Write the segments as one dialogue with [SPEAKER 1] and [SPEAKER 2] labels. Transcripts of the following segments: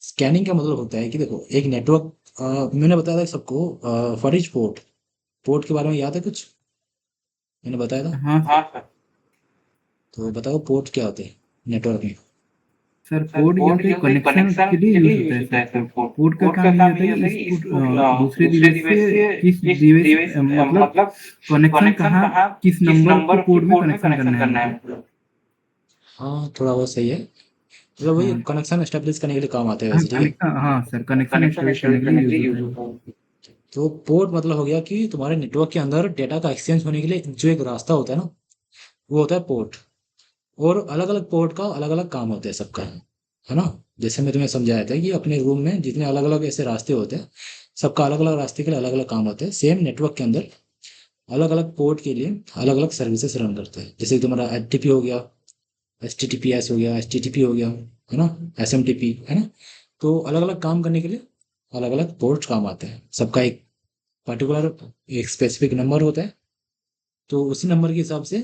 [SPEAKER 1] Scanning का मतलब होता है कि देखो एक नेटवर्क, मैंने बताया था सबको, व्हाट इज पोर्ट। पोर्ट के बारे में याद है कुछ? मैंने बताया था।
[SPEAKER 2] हाँ
[SPEAKER 3] हाँ सर।
[SPEAKER 1] तो बताओ पोर्ट क्या होते हैं नेटवर्क में।
[SPEAKER 2] सर,
[SPEAKER 3] सर
[SPEAKER 2] पोर्ट ये
[SPEAKER 3] पोर्ट
[SPEAKER 2] होता
[SPEAKER 3] ये
[SPEAKER 2] है
[SPEAKER 3] होता है
[SPEAKER 2] कनेक्शन
[SPEAKER 3] कनेक्शन
[SPEAKER 2] के लिए
[SPEAKER 3] के
[SPEAKER 2] यूज
[SPEAKER 3] लिए
[SPEAKER 2] होता
[SPEAKER 3] यूज
[SPEAKER 2] है
[SPEAKER 3] होता
[SPEAKER 2] सर।
[SPEAKER 3] है सर
[SPEAKER 2] पोर्ट
[SPEAKER 3] पोर्ट।
[SPEAKER 2] पोर्ट का
[SPEAKER 3] पोर्ट का
[SPEAKER 2] काम ये
[SPEAKER 3] काम
[SPEAKER 2] होता है
[SPEAKER 3] ये
[SPEAKER 2] कि
[SPEAKER 3] होता है कि
[SPEAKER 2] इसको
[SPEAKER 3] इसको
[SPEAKER 2] दूसरे
[SPEAKER 3] दूसरे
[SPEAKER 2] डिवाइस
[SPEAKER 3] डिवाइस
[SPEAKER 2] से
[SPEAKER 3] से
[SPEAKER 2] किस
[SPEAKER 3] किस
[SPEAKER 2] डिवाइस
[SPEAKER 3] डिवाइस
[SPEAKER 2] मतलब
[SPEAKER 3] मतलब
[SPEAKER 2] कनेक्शन
[SPEAKER 3] कनेक्शन
[SPEAKER 2] कहाँ,
[SPEAKER 3] कहाँ
[SPEAKER 2] किस
[SPEAKER 3] किस
[SPEAKER 2] नंबर के
[SPEAKER 3] नंबर के
[SPEAKER 2] पोर्ट में
[SPEAKER 3] पोर्ट में
[SPEAKER 2] कनेक्शन
[SPEAKER 3] कनेक्शन
[SPEAKER 2] करना है
[SPEAKER 3] करना
[SPEAKER 2] मतलब।
[SPEAKER 3] है।
[SPEAKER 1] हाँ, थोड़ा बहुत सही है। मतलब वही
[SPEAKER 2] हाँ
[SPEAKER 1] कनेक्शन एस्टेब्लिश करने के लिए काम आते हैं
[SPEAKER 2] हाँ,
[SPEAKER 1] वैसे, ठीक है।
[SPEAKER 2] कनेक्शन, हाँ सर, कनेक्शन
[SPEAKER 3] कनेक्शन
[SPEAKER 2] एस्टेब्लिश करने
[SPEAKER 3] एस्टेब्लिश
[SPEAKER 2] के लिए
[SPEAKER 3] करने के
[SPEAKER 2] यूज
[SPEAKER 3] लिए
[SPEAKER 2] होता
[SPEAKER 3] यूज
[SPEAKER 2] है।
[SPEAKER 3] होता है।
[SPEAKER 1] तो पोर्ट मतलब हो गया कि तुम्हारे नेटवर्क के अंदर डेटा का एक्सचेंज होने के लिए जो एक रास्ता होता है ना, वो होता है पोर्ट। और अलग अलग पोर्ट का अलग अलग काम होता है सबका, है ना। जैसे मैं तुम्हें समझाया था कि अपने रूम में जितने अलग अलग ऐसे रास्ते होते हैं, सबका अलग अलग रास्ते के लिए अलग अलग काम होते हैं। सेम नेटवर्क के अंदर अलग अलग पोर्ट के लिए अलग अलग सर्विसेज रन करते हैं। जैसे तुम्हारा एचटीपी हो गया, एचटीटीपीएस हो गया, एचटीटीपी हो गया, है ना, एसएमटीपी, है ना। तो अलग अलग काम करने के लिए अलग अलग पोर्ट काम आते हैं। सबका एक पर्टिकुलर, एक स्पेसिफिक नंबर होता है। तो उसी नंबर के हिसाब से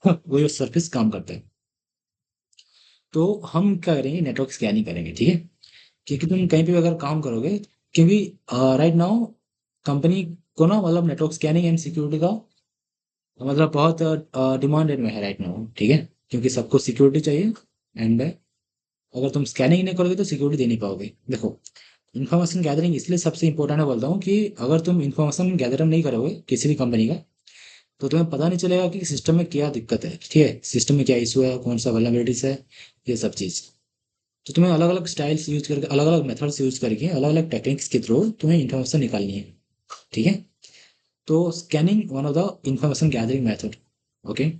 [SPEAKER 1] वो सर्विस काम करता है। तो हम क्या करेंगे, नेटवर्क स्कैनिंग करेंगे, ठीक है। क्योंकि तुम कहीं पे भी अगर काम करोगे, क्योंकि राइट नाउ कंपनी को ना, मतलब नेटवर्क स्कैनिंग एंड सिक्योरिटी का मतलब बहुत डिमांडेड में है राइट नाउ, ठीक है। क्योंकि सबको सिक्योरिटी चाहिए। एंड अगर तुम स्कैनिंग नहीं करोगे तो सिक्योरिटी दे नहीं पाओगे। देखो, इन्फॉर्मेशन गैदरिंग इसलिए सबसे इंपॉर्टेंट है बोलता हूँ कि अगर तुम इन्फॉर्मेशन गैदर नहीं करोगे किसी भी कंपनी का, तो तुम्हें पता नहीं चलेगा कि सिस्टम में क्या दिक्कत है, ठीक है, सिस्टम में क्या इशू है, कौन सा वल्नरेबिलिटीज है, ये सब चीज़। तो तुम्हें अलग अलग स्टाइल्स यूज करके, अलग अलग मेथड्स यूज करके, अलग अलग टेक्निक्स के थ्रू तुम्हें इन्फॉर्मेशन निकालनी है, ठीक है। तो scanning one of the information gathering method, okay.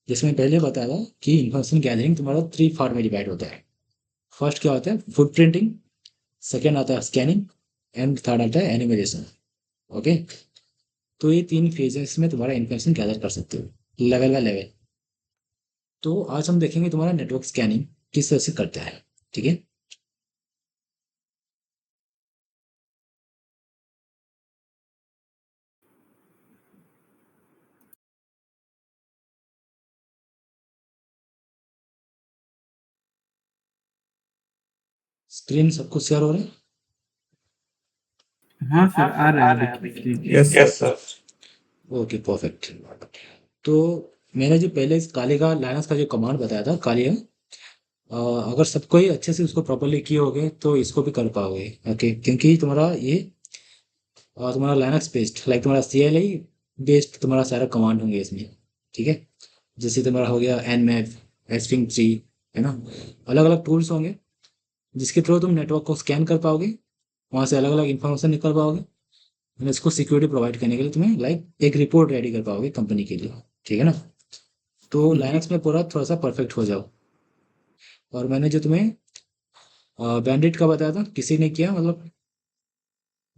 [SPEAKER 1] जिसमें पहले बताया था कि इंफॉर्मेशन गैदरिंग तुम्हारा 3 पार्ट में डिवाइड होता है। फर्स्ट क्या होता है, फुट प्रिंटिंग। सेकेंड आता है स्कैनिंग। एंड थर्ड आता है एनिमेशन, ओके। तो ये 3 फेजेस में तुम्हारा इन्फॉर्मेशन गैदर कर सकते हो, लेवल बाय लेवल। तो आज हम देखेंगे तुम्हारा नेटवर्क स्कैनिंग किस तरह से करता है, ठीक है। स्क्रीन सबको शेयर हो रहा है?
[SPEAKER 2] हाँ
[SPEAKER 3] हाँ
[SPEAKER 2] सर, आ
[SPEAKER 3] सर
[SPEAKER 2] रहा
[SPEAKER 3] आ
[SPEAKER 2] है
[SPEAKER 3] रहे हैं
[SPEAKER 2] देखिए
[SPEAKER 3] अभी
[SPEAKER 2] screen.
[SPEAKER 3] Yes sir. Yes sir.
[SPEAKER 1] Okay, perfect. तो मैंने जो पहले इस काले का लाइनस का जो कमांड बताया था, काली का, अगर सबको ही अच्छे से उसको प्रॉपरली किए होगे तो इसको भी कर पाओगे, ओके। क्योंकि तुम्हारा ये तुम्हारा लाइनक्स बेस्ड, लाइक तुम्हारा CLI बेस्ड तुम्हारा सारा कमांड होंगे इसमें, ठीक है। जैसे तुम्हारा हो गया nmap, sfink3, है ना। अलग अलग टूल्स होंगे जिसके थ्रू तुम नेटवर्क को स्कैन कर पाओगे, वहाँ से अलग अलग इन्फॉर्मेशन निकाल पाओगे। and इसको सिक्योरिटी प्रोवाइड करने के लिए तुम्हें लाइक एक रिपोर्ट रेडी कर पाओगे कंपनी के लिए, ठीक है ना। तो
[SPEAKER 2] जी।
[SPEAKER 1] लाइनक्स में पूरा थोड़ा सा परफेक्ट हो जाओ। और मैंने जो तुम्हें बैंडिट का बताया था, किसी ने किया मतलब,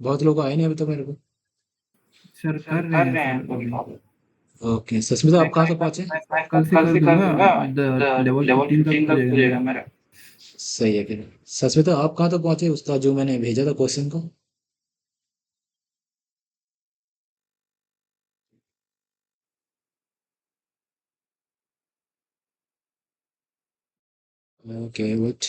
[SPEAKER 1] बहुत लोग आए नहीं अभी तक मेरे को।
[SPEAKER 2] सर,
[SPEAKER 3] सर
[SPEAKER 2] कर रहे
[SPEAKER 3] कर
[SPEAKER 2] हैं
[SPEAKER 3] रहे
[SPEAKER 2] सर
[SPEAKER 3] हैं
[SPEAKER 2] अभी।
[SPEAKER 3] अभी।
[SPEAKER 1] ओके, सस्मिता आप कहाँ तक पहुँचे?
[SPEAKER 3] मैं
[SPEAKER 2] कल से
[SPEAKER 3] कल
[SPEAKER 2] कर
[SPEAKER 3] से कर
[SPEAKER 2] दूंगा।
[SPEAKER 3] दूंगा।
[SPEAKER 2] लेवल
[SPEAKER 3] लेवल
[SPEAKER 2] 15 तक
[SPEAKER 3] 15
[SPEAKER 2] हो
[SPEAKER 3] तक
[SPEAKER 2] जाएगा
[SPEAKER 3] हो जाएगा
[SPEAKER 2] मेरा।
[SPEAKER 3] मेरा।
[SPEAKER 1] सही है फिर। सस्मिता आप कहाँ तक पहुँचे उसका जो मैंने भेजा था क्वेश्चन को? Okay wait.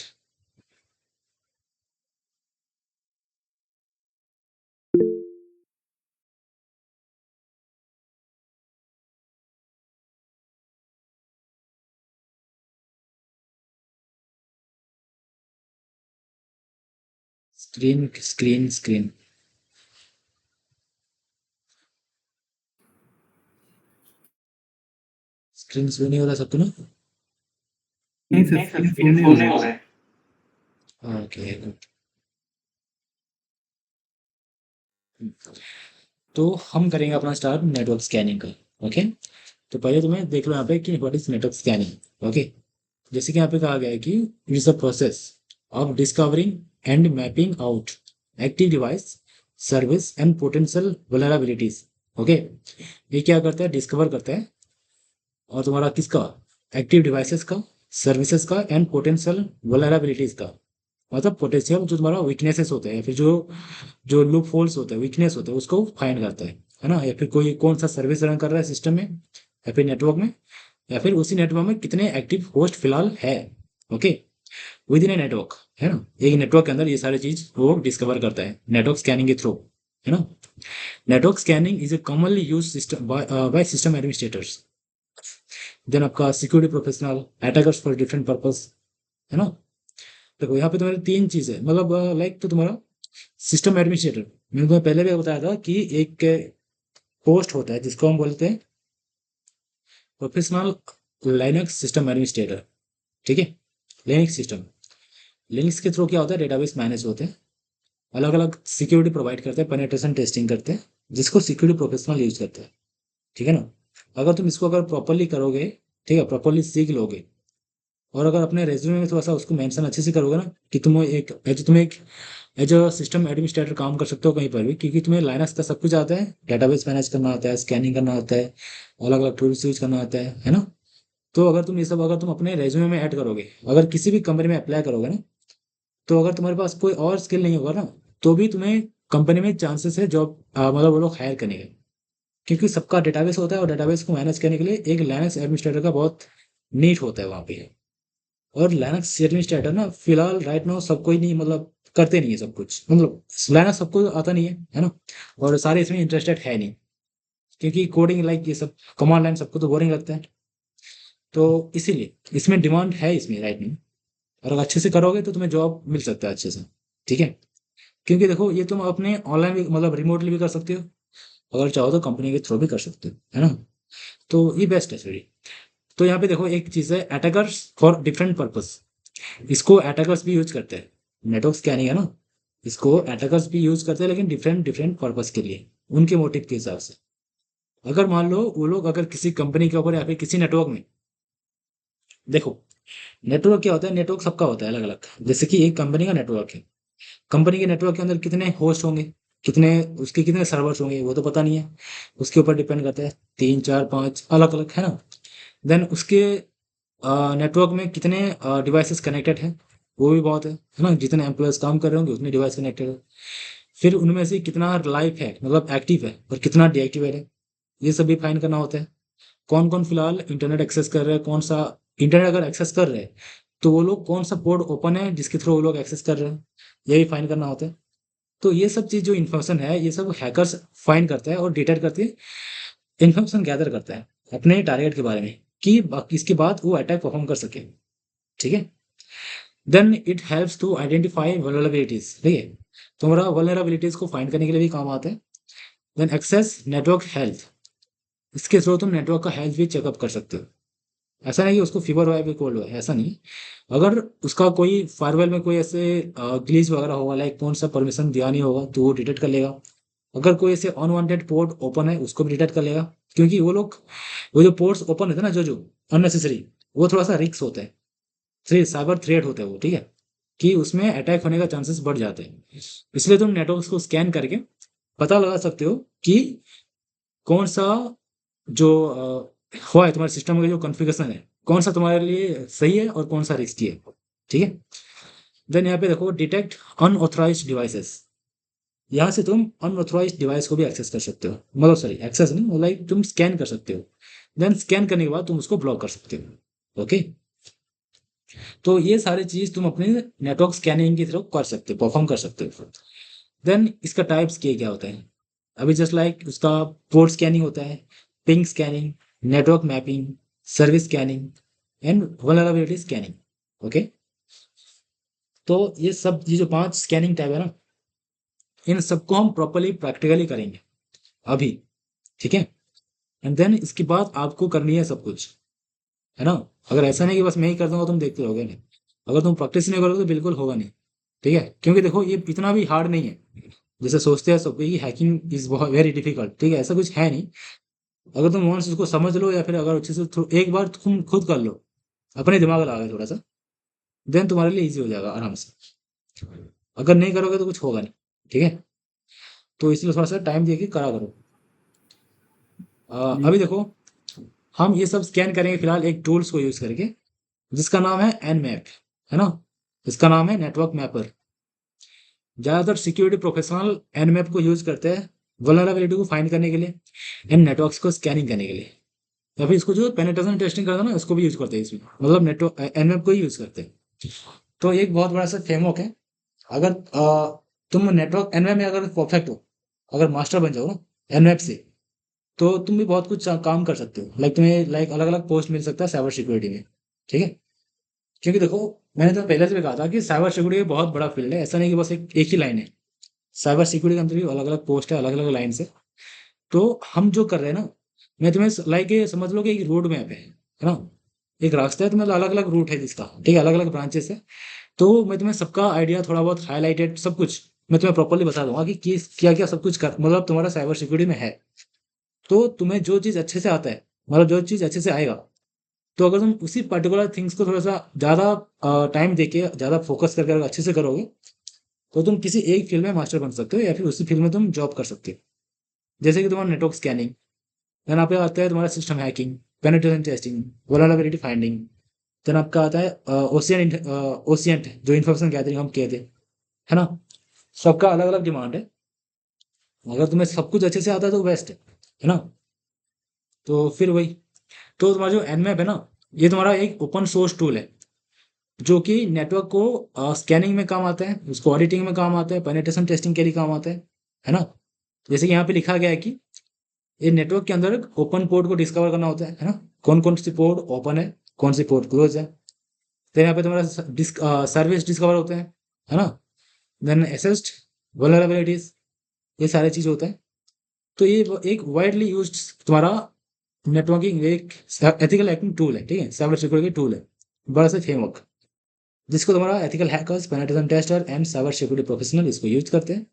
[SPEAKER 1] Screen screen screen screen show नहीं हो रहा सबको ना?
[SPEAKER 2] नहीं सर,
[SPEAKER 3] नहीं सर
[SPEAKER 2] स्क्रीन शो
[SPEAKER 3] स्क्रीन
[SPEAKER 2] नहीं
[SPEAKER 3] शो
[SPEAKER 2] हो रहा
[SPEAKER 3] नहीं
[SPEAKER 2] है।
[SPEAKER 3] हो रहा है।
[SPEAKER 1] ओके। तो हम करेंगे अपना स्टार्ट नेटवर्क स्कैनिंग का, ओके। तो पहले तुम्हें देख लो यहाँ पे कि what is network scanning, okay. जैसे कि यहाँ पे कहा गया है कि it is the process of discovering and mapping out active device, service and potential vulnerabilities, okay. ये क्या करता है, डिस्कवर करता है। और तुम्हारा किसका, एक्टिव डिवाइसेस का, सर्विसेज का एंड पोटेंशियल वल्नरेबिलिटीज का। मतलब पोटेंशियल जो तुम्हारा वीकनेसेस होते हैं, फिर जो जो लूप होल्स होते हैं, वीकनेस होते हैं, उसको फाइंड करता है ना। या फिर कोई कौन सा सर्विस रन कर रहा है सिस्टम में, या फिर नेटवर्क में, या फिर उसी नेटवर्क में कितने एक्टिव होस्ट फिलहाल है, okay. With in a network, है ना। एक नेटवर्क के अंदर ये सारी चीज वो डिस्कवर करता है नेटवर्क स्कैनिंग के थ्रू, है ना। Network scanning is a commonly use system by system administrators. Then आपका security professional, attackers for different purpose, है ना। देखो यहाँ पे तुम्हारे तीन चीज है, मतलब लाइक तो तुम्हारा सिस्टम एडमिनिस्ट्रेटर, मैंने तुम्हें पहले भी बताया था कि एक पोस्ट होता है जिसको हम बोलते हैं प्रोफेशनल लाइनक्स सिस्टम एडमिनिस्ट्रेटर, ठीक है। लिनक्स सिस्टम, लिनक्स के थ्रू क्या होता है, डेटाबेस मैनेज होते हैं, अलग अलग सिक्योरिटी प्रोवाइड करते हैं, पेनिट्रेशन टेस्टिंग करते हैं, जिसको सिक्योरिटी प्रोफेशनल यूज करते हैं, ठीक है ना। अगर तुम इसको अगर प्रॉपरली करोगे, ठीक है, प्रॉपरली सीख लोगे, और अगर अपने रेज्यूमे में थोड़ा सा उसको मेंशन अच्छे से करोगे ना कि तुम एक एज अ सिस्टम एडमिनिस्ट्रेटर काम कर सकते हो कहीं पर भी, क्योंकि तुम्हें लाइनक्स का सब कुछ आता है, डेटाबेस मैनेज करना आता है, स्कैनिंग करना आता है, अलग अलग टूल्स यूज करना आता है ना। तो अगर तुम ये सब अगर तुम अपने रेज्यूमे में ऐड करोगे, अगर किसी भी कंपनी में अप्लाई करोगे ना, तो अगर तुम्हारे पास कोई और स्किल नहीं होगा ना, तो भी तुम्हें कंपनी में चांसेस है जॉब, मतलब वो लोग हायर करने के, क्योंकि सबका डेटाबेस होता है और डेटाबेस को मैनेज करने के लिए एक लाइनक्स एडमिनिस्ट्रेटर का बहुत नीड होता है वहाँ पे। और लाइनक्स एडमिनिस्ट्रेटर ना फिलहाल राइट नाउ सब कोई नहीं, मतलब करते नहीं है सब कुछ, मतलब लाइनक्स सबको आता नहीं है ना। और सारे इसमें इंटरेस्टेड है नहीं, क्योंकि कोडिंग लाइक ये सब कमांड लाइन सबको तो बोरिंग लगता है। तो इसीलिए इसमें डिमांड है इसमें राइट नाउ, और अगर अच्छे से करोगे तो तुम्हें जॉब मिल सकता है अच्छे से, ठीक है। क्योंकि देखो ये तुम अपने ऑनलाइन भी, मतलब रिमोटली भी कर सकते हो, अगर चाहो तो कंपनी के थ्रू भी कर सकते हो, है ना। तो ये बेस्ट है फिर। तो यहाँ पे देखो एक चीज़ है, अटैकर्स फॉर डिफरेंट पर्पस, इसको अटैकर्स भी यूज करते हैं, नेटवर्क स्कैनिंग है ना, इसको अटैकर्स भी यूज करते हैं, लेकिन डिफरेंट डिफरेंट पर्पस के लिए, उनके मोटिव के हिसाब से। अगर मान लो वो लोग अगर किसी कंपनी के ऊपर या फिर किसी नेटवर्क में, देखो नेटवर्क क्या होता है, नेटवर्क सबका होता है अलग अलग, जैसे कि एक कंपनी का नेटवर्क है, कंपनी के नेटवर्क के अंदर कितने होस्ट होंगे, कितने उसके कितने सर्वर्स होंगे वो तो पता नहीं है, उसके ऊपर डिपेंड करता है, तीन चार पांच अलग अलग, है ना। देन उसके नेटवर्क में कितने डिवाइसेस कनेक्टेड हैं, वो भी बहुत है ना, जितने एम्प्लॉयज काम कर रहे होंगे उतने डिवाइस कनेक्टेड है। फिर उनमें से कितना लाइव है, मतलब एक्टिव है, और कितना डीएक्टिवेट है, ये सब भी फाइन करना होता है। कौन कौन फिलहाल इंटरनेट एक्सेस कर रहे हैं, कौन सा इंटरनेट अगर एक्सेस कर रहे हैं, तो वो लोग कौन सा पोर्ट ओपन है जिसके थ्रू वो लोग एक्सेस कर रहे हैं, ये भी फाइन करना होता है। तो ये सब चीज़ जो इन्फॉर्मेशन है, ये सब हैकर्स फाइंड करता है और डिटेक्ट करके इन्फॉर्मेशन गैदर करता है अपने टारगेट के बारे में, कि इसके बाद वो अटैक परफॉर्म कर सके, ठीक है। Then it helps to identify vulnerabilities, ठीक है, तुम्हारा वल्नरेबिलिटीज को फाइंड करने के लिए भी काम आता है। देन एक्सेस नेटवर्क हेल्थ, इसके थ्रू तुम नेटवर्क का हेल्थ भी चेकअप कर सकते हो। ऐसा नहीं कि उसको फीवर हुआ है फिर कोल्ड हुआ है, ऐसा नहीं। अगर उसका कोई फायरवेल में कोई ऐसे ग्लिच वगैरह होगा, लाइक कौन सा परमिशन दिया नहीं होगा, तो वो डिटेक्ट कर लेगा। अगर कोई ऐसे अनवांटेड पोर्ट ओपन है उसको भी डिटेक्ट कर लेगा, क्योंकि वो लोग, वो जो पोर्ट्स ओपन होते हैं ना, जो जो अननेसेसरी, वो थोड़ा सा रिस्क होता है, थ्रेट साइबर थ्रेट होता है वो, ठीक है, कि उसमें अटैक होने का चांसेस बढ़ जाते हैं। इसलिए तुम नेटवर्क को स्कैन करके पता लगा सकते हो कि कौन सा जो हुआ है तुम्हारे सिस्टम का, जो कॉन्फ़िगरेशन है, कौन सा तुम्हारे लिए सही है और कौन सा रिस्की है, ठीक है। देन यहाँ पे देखो डिटेक्ट अनऑथराइज्ड डिवाइसेस, यहाँ से तुम अनऑथराइज्ड डिवाइस को भी एक्सेस कर सकते हो, मतलब सॉरी एक्सेस नहीं, लाइक तुम स्कैन कर सकते हो। देन स्कैन करने के बाद तुम उसको ब्लॉक कर सकते हो, ओके। तो ये सारी चीज तुम अपने नेटवर्क स्कैनिंग की तरफ कर सकते हो, परफॉर्म कर सकते हो। देन इसका टाइप्स क्या होता है, अभी जस्ट लाइक उसका पोर्ट स्कैनिंग होता है, ping scanning, network mapping, service scanning, and vulnerability scanning, okay. तो ये जो पांच स्कैनिंग टाइप है ना, इन सबको हम प्रॉपरली प्रैक्टिकली करेंगे अभी, ठीक है। एंड देन इसके बाद आपको करनी है सब कुछ, है ना। अगर ऐसा नहीं कि बस मैं ही कर दूंगा तुम देखते रहोगे, नहीं, अगर तुम प्रैक्टिस नहीं करोगे तो बिल्कुल होगा नहीं, ठीक है। क्योंकि देखो ये इतना भी हार्ड नहीं है जैसे सोचते हैं सब कि हैकिंग इज बहुत वेरी डिफिकल्ट, ठीक है, ऐसा कुछ है नहीं। अगर तुम वंस उसको समझ लो, या फिर अगर अच्छे से एक बार तुम खुद कर लो, अपने दिमाग लगा के थोड़ा सा, देन तुम्हारे लिए इजी हो जाएगा आराम से। अगर नहीं करोगे तो कुछ होगा नहीं, ठीक है। तो इसलिए थोड़ा सा टाइम दे के करा करो।
[SPEAKER 2] जी
[SPEAKER 1] अभी देखो हम ये सब स्कैन करेंगे फिलहाल एक टूल्स को यूज करके, जिसका नाम है एनमैप, है ना। इसका नाम है नेटवर्क मैपर। ज़्यादातर सिक्योरिटी प्रोफेशनल एनमैप को यूज करते हैं वल्नरेबिलिटी को फाइंड करने के लिए, एंड नेटवर्क्स को स्कैनिंग करने के लिए, या फिर इसको जो पेनिट्रेशन टेस्टिंग करता है ना, उसको भी यूज करते हैं इसमें, मतलब नेटवर्क एनमैप को ही यूज करते हैं। तो एक बहुत बड़ा सा फ्रेमवर्क है। अगर तुम नेटवर्क एनवेब में अगर परफेक्ट हो, अगर मास्टर बन जाओ ना एनवेब से, तो तुम भी बहुत कुछ काम कर सकते हो। लाइक तुम्हें लाइक अलग अलग पोस्ट मिल सकता है साइबर सिक्योरिटी में। ठीक है, क्योंकि देखो मैंने तो पहले से भी कहा था कि साइबर सिक्योरिटी बहुत बड़ा फील्ड है, ऐसा नहीं कि बस एक ही लाइन है। साइबर सिक्योरिटी के अंदर भी अलग अलग पोस्ट है, अलग अलग लाइन से। तो हम जो कर रहे हैं ना, मैं तुम्हें लाइक ये समझ लो कि एक रोड मैप है ना, एक रास्ता है, तो मतलब अलग अलग रूट है जिसका, ठीक है, अलग अलग ब्रांचेस है। तो मैं तुम्हें सबका आइडिया थोड़ा बहुत हाईलाइटेड सब कुछ मैं तुम्हें प्रॉपर्ली बता दूंगा कि क्या क्या सब कुछ कर मतलब तुम्हारा साइबर सिक्योरिटी में है। तो तुम्हें जो चीज़ अच्छे से आता है, मतलब जो चीज़ अच्छे से आएगा, तो अगर तुम उसी पर्टिकुलर थिंग्स को थोड़ा सा ज़्यादा टाइम देके ज़्यादा फोकस करके अगर अच्छे से करोगे, तो तुम किसी एक फील्ड में मास्टर बन सकते हो या फिर उसी फील्ड में तुम जॉब कर सकते हो। जैसे कि तुम्हारा नेटवर्क स्कैनिंग, देन आपका आता है तुम्हारा system hacking, penetration testing, vulnerability finding. Then आपका आता है ओसिएंट जो इन्फॉर्मेशन गैदरिंग हम कहते हैं, है ना। सबका अलग अलग डिमांड है। अगर तुम्हें सब कुछ अच्छे से आता है तो बेस्ट है ना। तो फिर वही, तो तुम्हारा जो एनमैप है ना, ये तुम्हारा एक ओपन सोर्स टूल है, जो कि नेटवर्क को स्कैनिंग में काम आता है, उसको ऑडिटिंग में काम आता है, पेनिट्रेशन टेस्टिंग के लिए काम आता है ना। जैसे कि यहाँ पे लिखा गया है कि ये नेटवर्क के अंदर ओपन पोर्ट को डिस्कवर करना होता है ना, कौन कौन सी पोर्ट ओपन है, कौन सी पोर्ट क्लोज है। तो यहाँ पे तुम्हारा सर्विस डिस्कवर होते हैं, है ना। देन असिस्ट, वल्नरेबिलिटीज, ये सारी चीज़ होता है। तो ये एक वाइडली यूज्ड तुम्हारा नेटवर्किंग एक एथिकल हैकिंग टूल है, ठीक है, साइबर सिक्योरिटी टूल है, बड़ा सा फ्रेमवर्क, जिसको तुम्हारा ethical hackers, penetration tester and cyber security professional इसको यूज करते हैं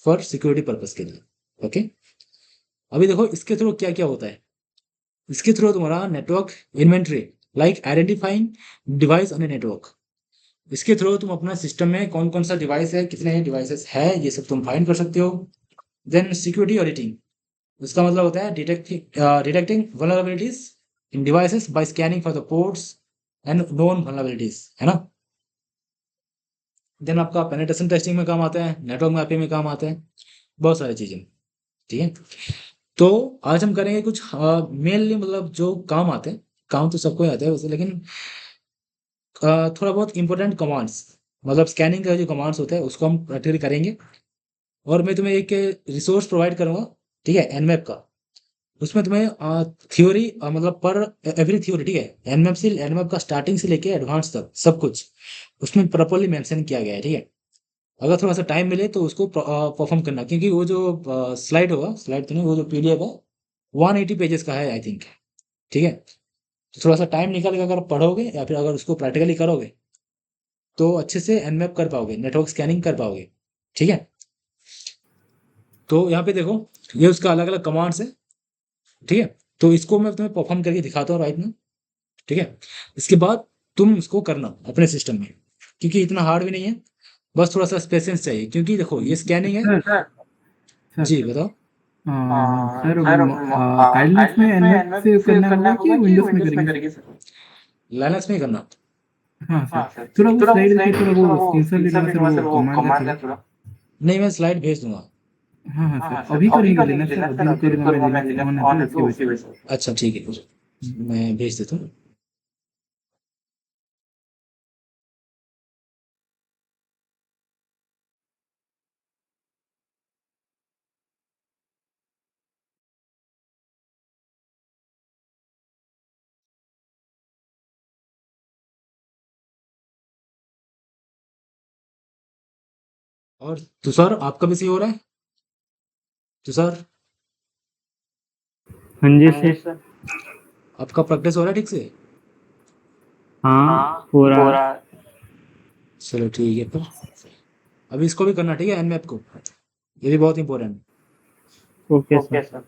[SPEAKER 1] फॉर सिक्योरिटी पर्पस के लिए। ओके, अभी देखो इसके थ्रू क्या क्या होता है। इसके थ्रू तुम्हारा network inventory, like identifying device on a network, इसके थ्रू तुम अपना सिस्टम में कौन कौन सा डिवाइस है, कितने डिवाइसेस है, ये सब तुम फाइंड कर सकते हो। देन सिक्योरिटी ऑडिटिंग, उसका मतलब होता है detecting vulnerabilities in devices by scanning for the ports and known vulnerabilities, है ना। देन आपका पेनिट्रेशन टेस्टिंग में काम आता है, नेटवर्क मैपिंग में काम आता है, बहुत सारी चीज़ें। ठीक है, तो आज हम करेंगे कुछ मेनली मतलब जो काम आते हैं, काम तो सबको ही आते हैं वैसे, लेकिन थोड़ा बहुत इंपॉर्टेंट कमांड्स, मतलब स्कैनिंग का जो कमांड्स होते हैं उसको हम प्रैक्टिकली करेंगे। और मैं तुम्हें एक रिसोर्स प्रोवाइड करूंगा, ठीक है, एनमैप का। उसमें तुम्हें थ्योरी मतलब पर एवरी थ्योरी, ठीक है, एनमैप से एनमैप का स्टार्टिंग से लेके एडवांस तक सब कुछ उसमें प्रॉपर्ली मेंशन किया गया है। ठीक है, अगर थोड़ा सा टाइम मिले तो उसको परफॉर्म करना, क्योंकि वो जो स्लाइड होगा, स्लाइड तो नहीं, वो जो पीडीएफ है 180 पेजेस का है आई थिंक। ठीक है, तो थोड़ा सा टाइम निकाल के अगर पढ़ोगे या फिर अगर उसको प्रैक्टिकली करोगे, तो अच्छे से एनमैप कर पाओगे, नेटवर्क स्कैनिंग कर पाओगे। ठीक है, तो यहाँ पे देखो ये उसका अलग अलग कमांड्स है। ठीक है, तो इसको मैं तुम्हें परफॉर्म करके दिखाता हूँ राइट में। ठीक है, इसके बाद तुम इसको करना अपने सिस्टम में, क्योंकि इतना हार्ड भी नहीं है, बस थोड़ा सा पेशेंस चाहिए, क्योंकि देखो ये स्कैनिंग है।
[SPEAKER 2] सर सर
[SPEAKER 1] जी बताओ।
[SPEAKER 2] सर काइंडनेस में एनवेब से करना होगा कि विंडोज में करेंगे सर?
[SPEAKER 1] लाइनक्स में ही करना।
[SPEAKER 2] हाँ सर, थोड़ा वो स्लाइड की थोड़ा वो स्क्रीनशॉट ले लूँगा सर, वो कमांड का थोड़ा।
[SPEAKER 1] नहीं, मैं स्लाइड भेज दूंगा।
[SPEAKER 2] हाँ हाँ सर, अभी का नहीं कर लेना सर, अभी रुकेगा, मैं लिनक्स ऑन है तो उसकी वजह से।
[SPEAKER 1] अच्छा ठीक है,
[SPEAKER 2] हम्म।
[SPEAKER 1] मैं भेज देता हूँ। और तुषार आपका भी सही हो रहा है? तुषार,
[SPEAKER 3] हाँ जी सर।
[SPEAKER 1] आपका प्रैक्टिस हो रहा है ठीक से?
[SPEAKER 3] हाँ, पूरा।
[SPEAKER 1] चलो ठीक है फिर, अभी इसको भी करना, ठीक है, एनमैप को, ये भी बहुत इंपॉर्टेंट।
[SPEAKER 3] Okay sir.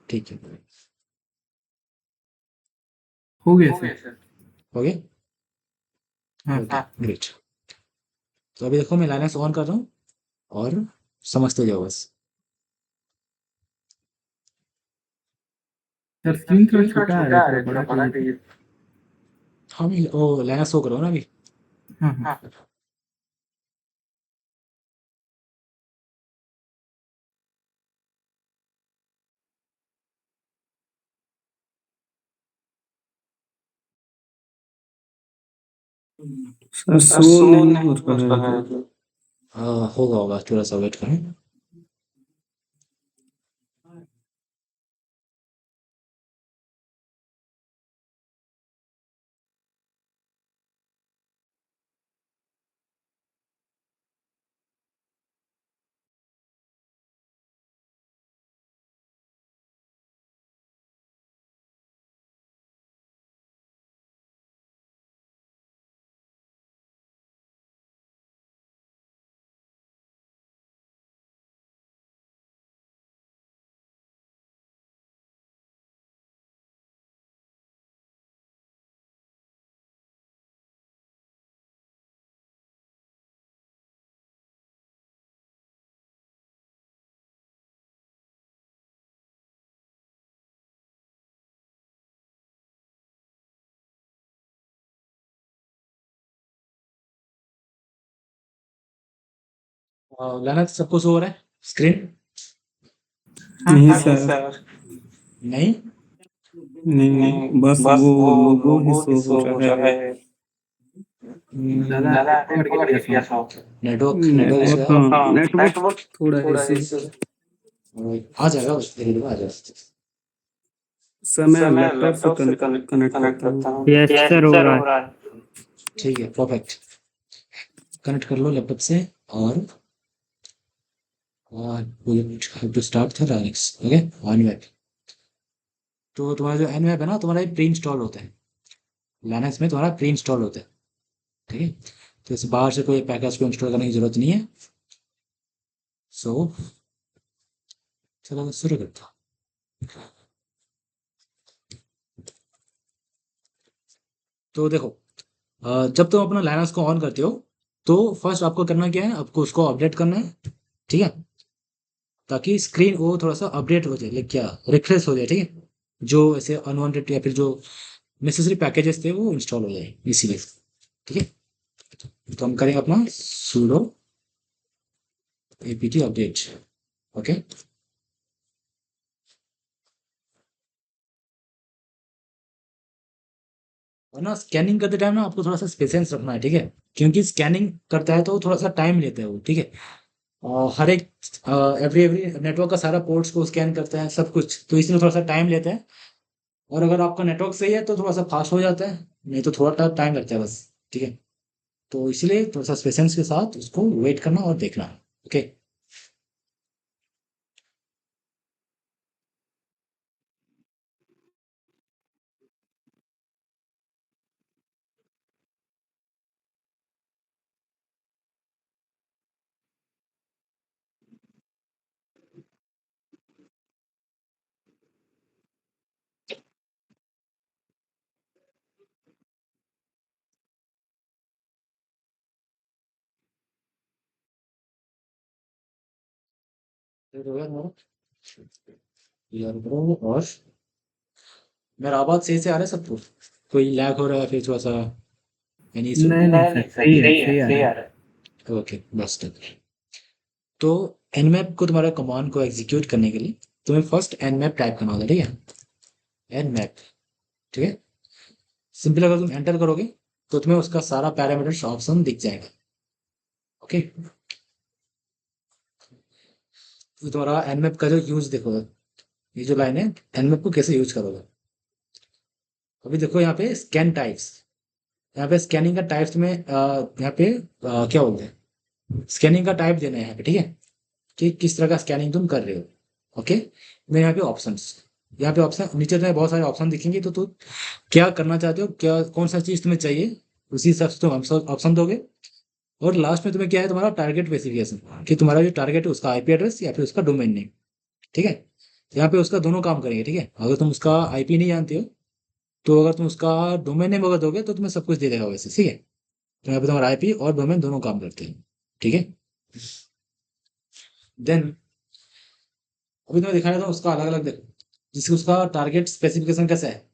[SPEAKER 1] ठीक है,
[SPEAKER 2] हो गया सर।
[SPEAKER 1] हो गया।
[SPEAKER 2] हाँ
[SPEAKER 1] ओके
[SPEAKER 2] सर।
[SPEAKER 1] ग्रेट। तो अभी देखो मैं लाइनक्स ऑन कर रहा हूँ और समझते जाओ बस।
[SPEAKER 2] सर स्क्रीन थोड़ा छोटा आ रहा है, थोड़ा बड़ा चाहिए था।
[SPEAKER 1] हाँ मैं ओ लाइनक्स शो करो ना अभी।
[SPEAKER 2] हाँ हाँ। सर शो नहीं हो रहा है।
[SPEAKER 1] हाँ होगा होगा, थोड़ा सा वेट करें। लाना सबको शो हो रहा है स्क्रीन?
[SPEAKER 2] नहीं सर,
[SPEAKER 1] नहीं।
[SPEAKER 2] नहीं, बस वो लोगो ही शो हो रहा है। दादा नेटवर्क पकड़ गया सो।
[SPEAKER 1] नेटवर्क नेटवर्क इशू है।
[SPEAKER 2] हाँ, नेटवर्क थोड़ा इशू।
[SPEAKER 1] आ जाएगा बस, धीरे धीरे आ जाएगा।
[SPEAKER 2] सर मैं लैपटॉप से कनेक्ट करता हूँ।
[SPEAKER 3] यस सर, हो रहा है।
[SPEAKER 1] ठीक है, परफेक्ट। कनेक्ट कर लो लैपटॉप से। और to start the Linux, okay. nmap, तो तुम्हारा जो nmap है ना, तुम्हारा प्री इंस्टॉल होता है लिनक्स में, तुम्हारा प्री इंस्टॉल होता है, ठीक है। तो इस बाहर से कोई पैकेज को इंस्टॉल करने की जरूरत नहीं है। सो चलो शुरू करता हूँ। तो देखो, जब तुम अपना लाइनक्स को ऑन करते हो, तो फर्स्ट आपको करना क्या है, आपको उसको अपडेट करना है, ठीक है। ताकि स्क्रीन वो थोड़ा सा अपडेट हो जाए, लाइक क्या, रिफ्रेश हो जाए, ठीक है। जो ऐसे अनवांटेड या फिर जो नेसेसरी पैकेजेस थे वो इंस्टॉल हो जाए इसीलिए, ठीक है। तो हम करेंगे अपना sudo apt अपडेट, ओके। और ना स्कैनिंग करते टाइम ना आपको थोड़ा सा पेशेंस रखना है, ठीक है। क्योंकि स्कैनिंग करता है तो थोड़ा सा टाइम लेता है वो, ठीक है। और हर एक एवरी एवरी नेटवर्क का सारा पोर्ट्स को स्कैन करता है सब कुछ, तो इसलिए थोड़ा सा टाइम लेता है। और अगर आपका नेटवर्क सही है तो थोड़ा सा फास्ट हो जाता है, नहीं तो थोड़ा टाइम लगता है बस, ठीक है। तो इसलिए थोड़ा सा पेशेंस के साथ उसको वेट करना और देखना, ओके। फिर हो गया हमारा क्लियर ब्रो। और मेरा आवाज सही से आ रहा है सबको? कोई लैग हो रहा है फिर थोड़ा सा, एनी इशू?
[SPEAKER 2] नहीं नहीं सर, सही आ रहा है।
[SPEAKER 1] ओके, बस ठीक है। तो nmap को, तुम्हारा कमांड को एग्जीक्यूट करने के लिए तुम्हें फर्स्ट nmap टाइप करना होगा, ठीक है। nmap, ठीक है। सिंपल अगर तुम एंटर करोगे तो तुम्हें उसका सारा पैरामीटर्स ऑप्शन दिख जाएगा, ओके। तो तुम्हारा nmap का जो यूज देखो, ये जो लाइन है, nmap को कैसे यूज करोगे। अभी देखो यहाँ पे स्कैन टाइप्स, यहाँ पे स्कैनिंग का टाइप्स में यहाँ पे क्या बोलते हैं, स्कैनिंग का टाइप देना है यहाँ पे, ठीक है। कि किस तरह का स्कैनिंग तुम कर रहे हो, ओके। मैं यहाँ पे ऑप्शंस, यहाँ पे ऑप्शन नीचे तुम्हें बहुत सारे ऑप्शन दिखेंगे, तो तुम क्या करना चाहते हो, क्या कौन सा चीज़ तुम्हें चाहिए, उसी हिसाब से तुम ऑप्शन दोगे। और लास्ट में तुम्हें क्या है, तुम्हारा टारगेट स्पेसिफिकेशन, कि तुम्हारा जो टारगेट है उसका आईपी एड्रेस या फिर उसका डोमेन नेम, ठीक है। यहाँ पे उसका दोनों काम करेंगे, ठीक है। अगर तुम उसका आईपी नहीं जानते हो, तो अगर तुम उसका डोमेन नेम अगर दोगे तो तुम्हें सब कुछ दे देगा वैसे, ठीक है। तो यहाँ पे तुम्हारा आईपी और डोमेन दोनों काम करते हैं, ठीक है। देन अभी तुम्हें दिखाया था उसका अलग अलग, देखो जिससे उसका टारगेट स्पेसिफिकेशन कैसा है,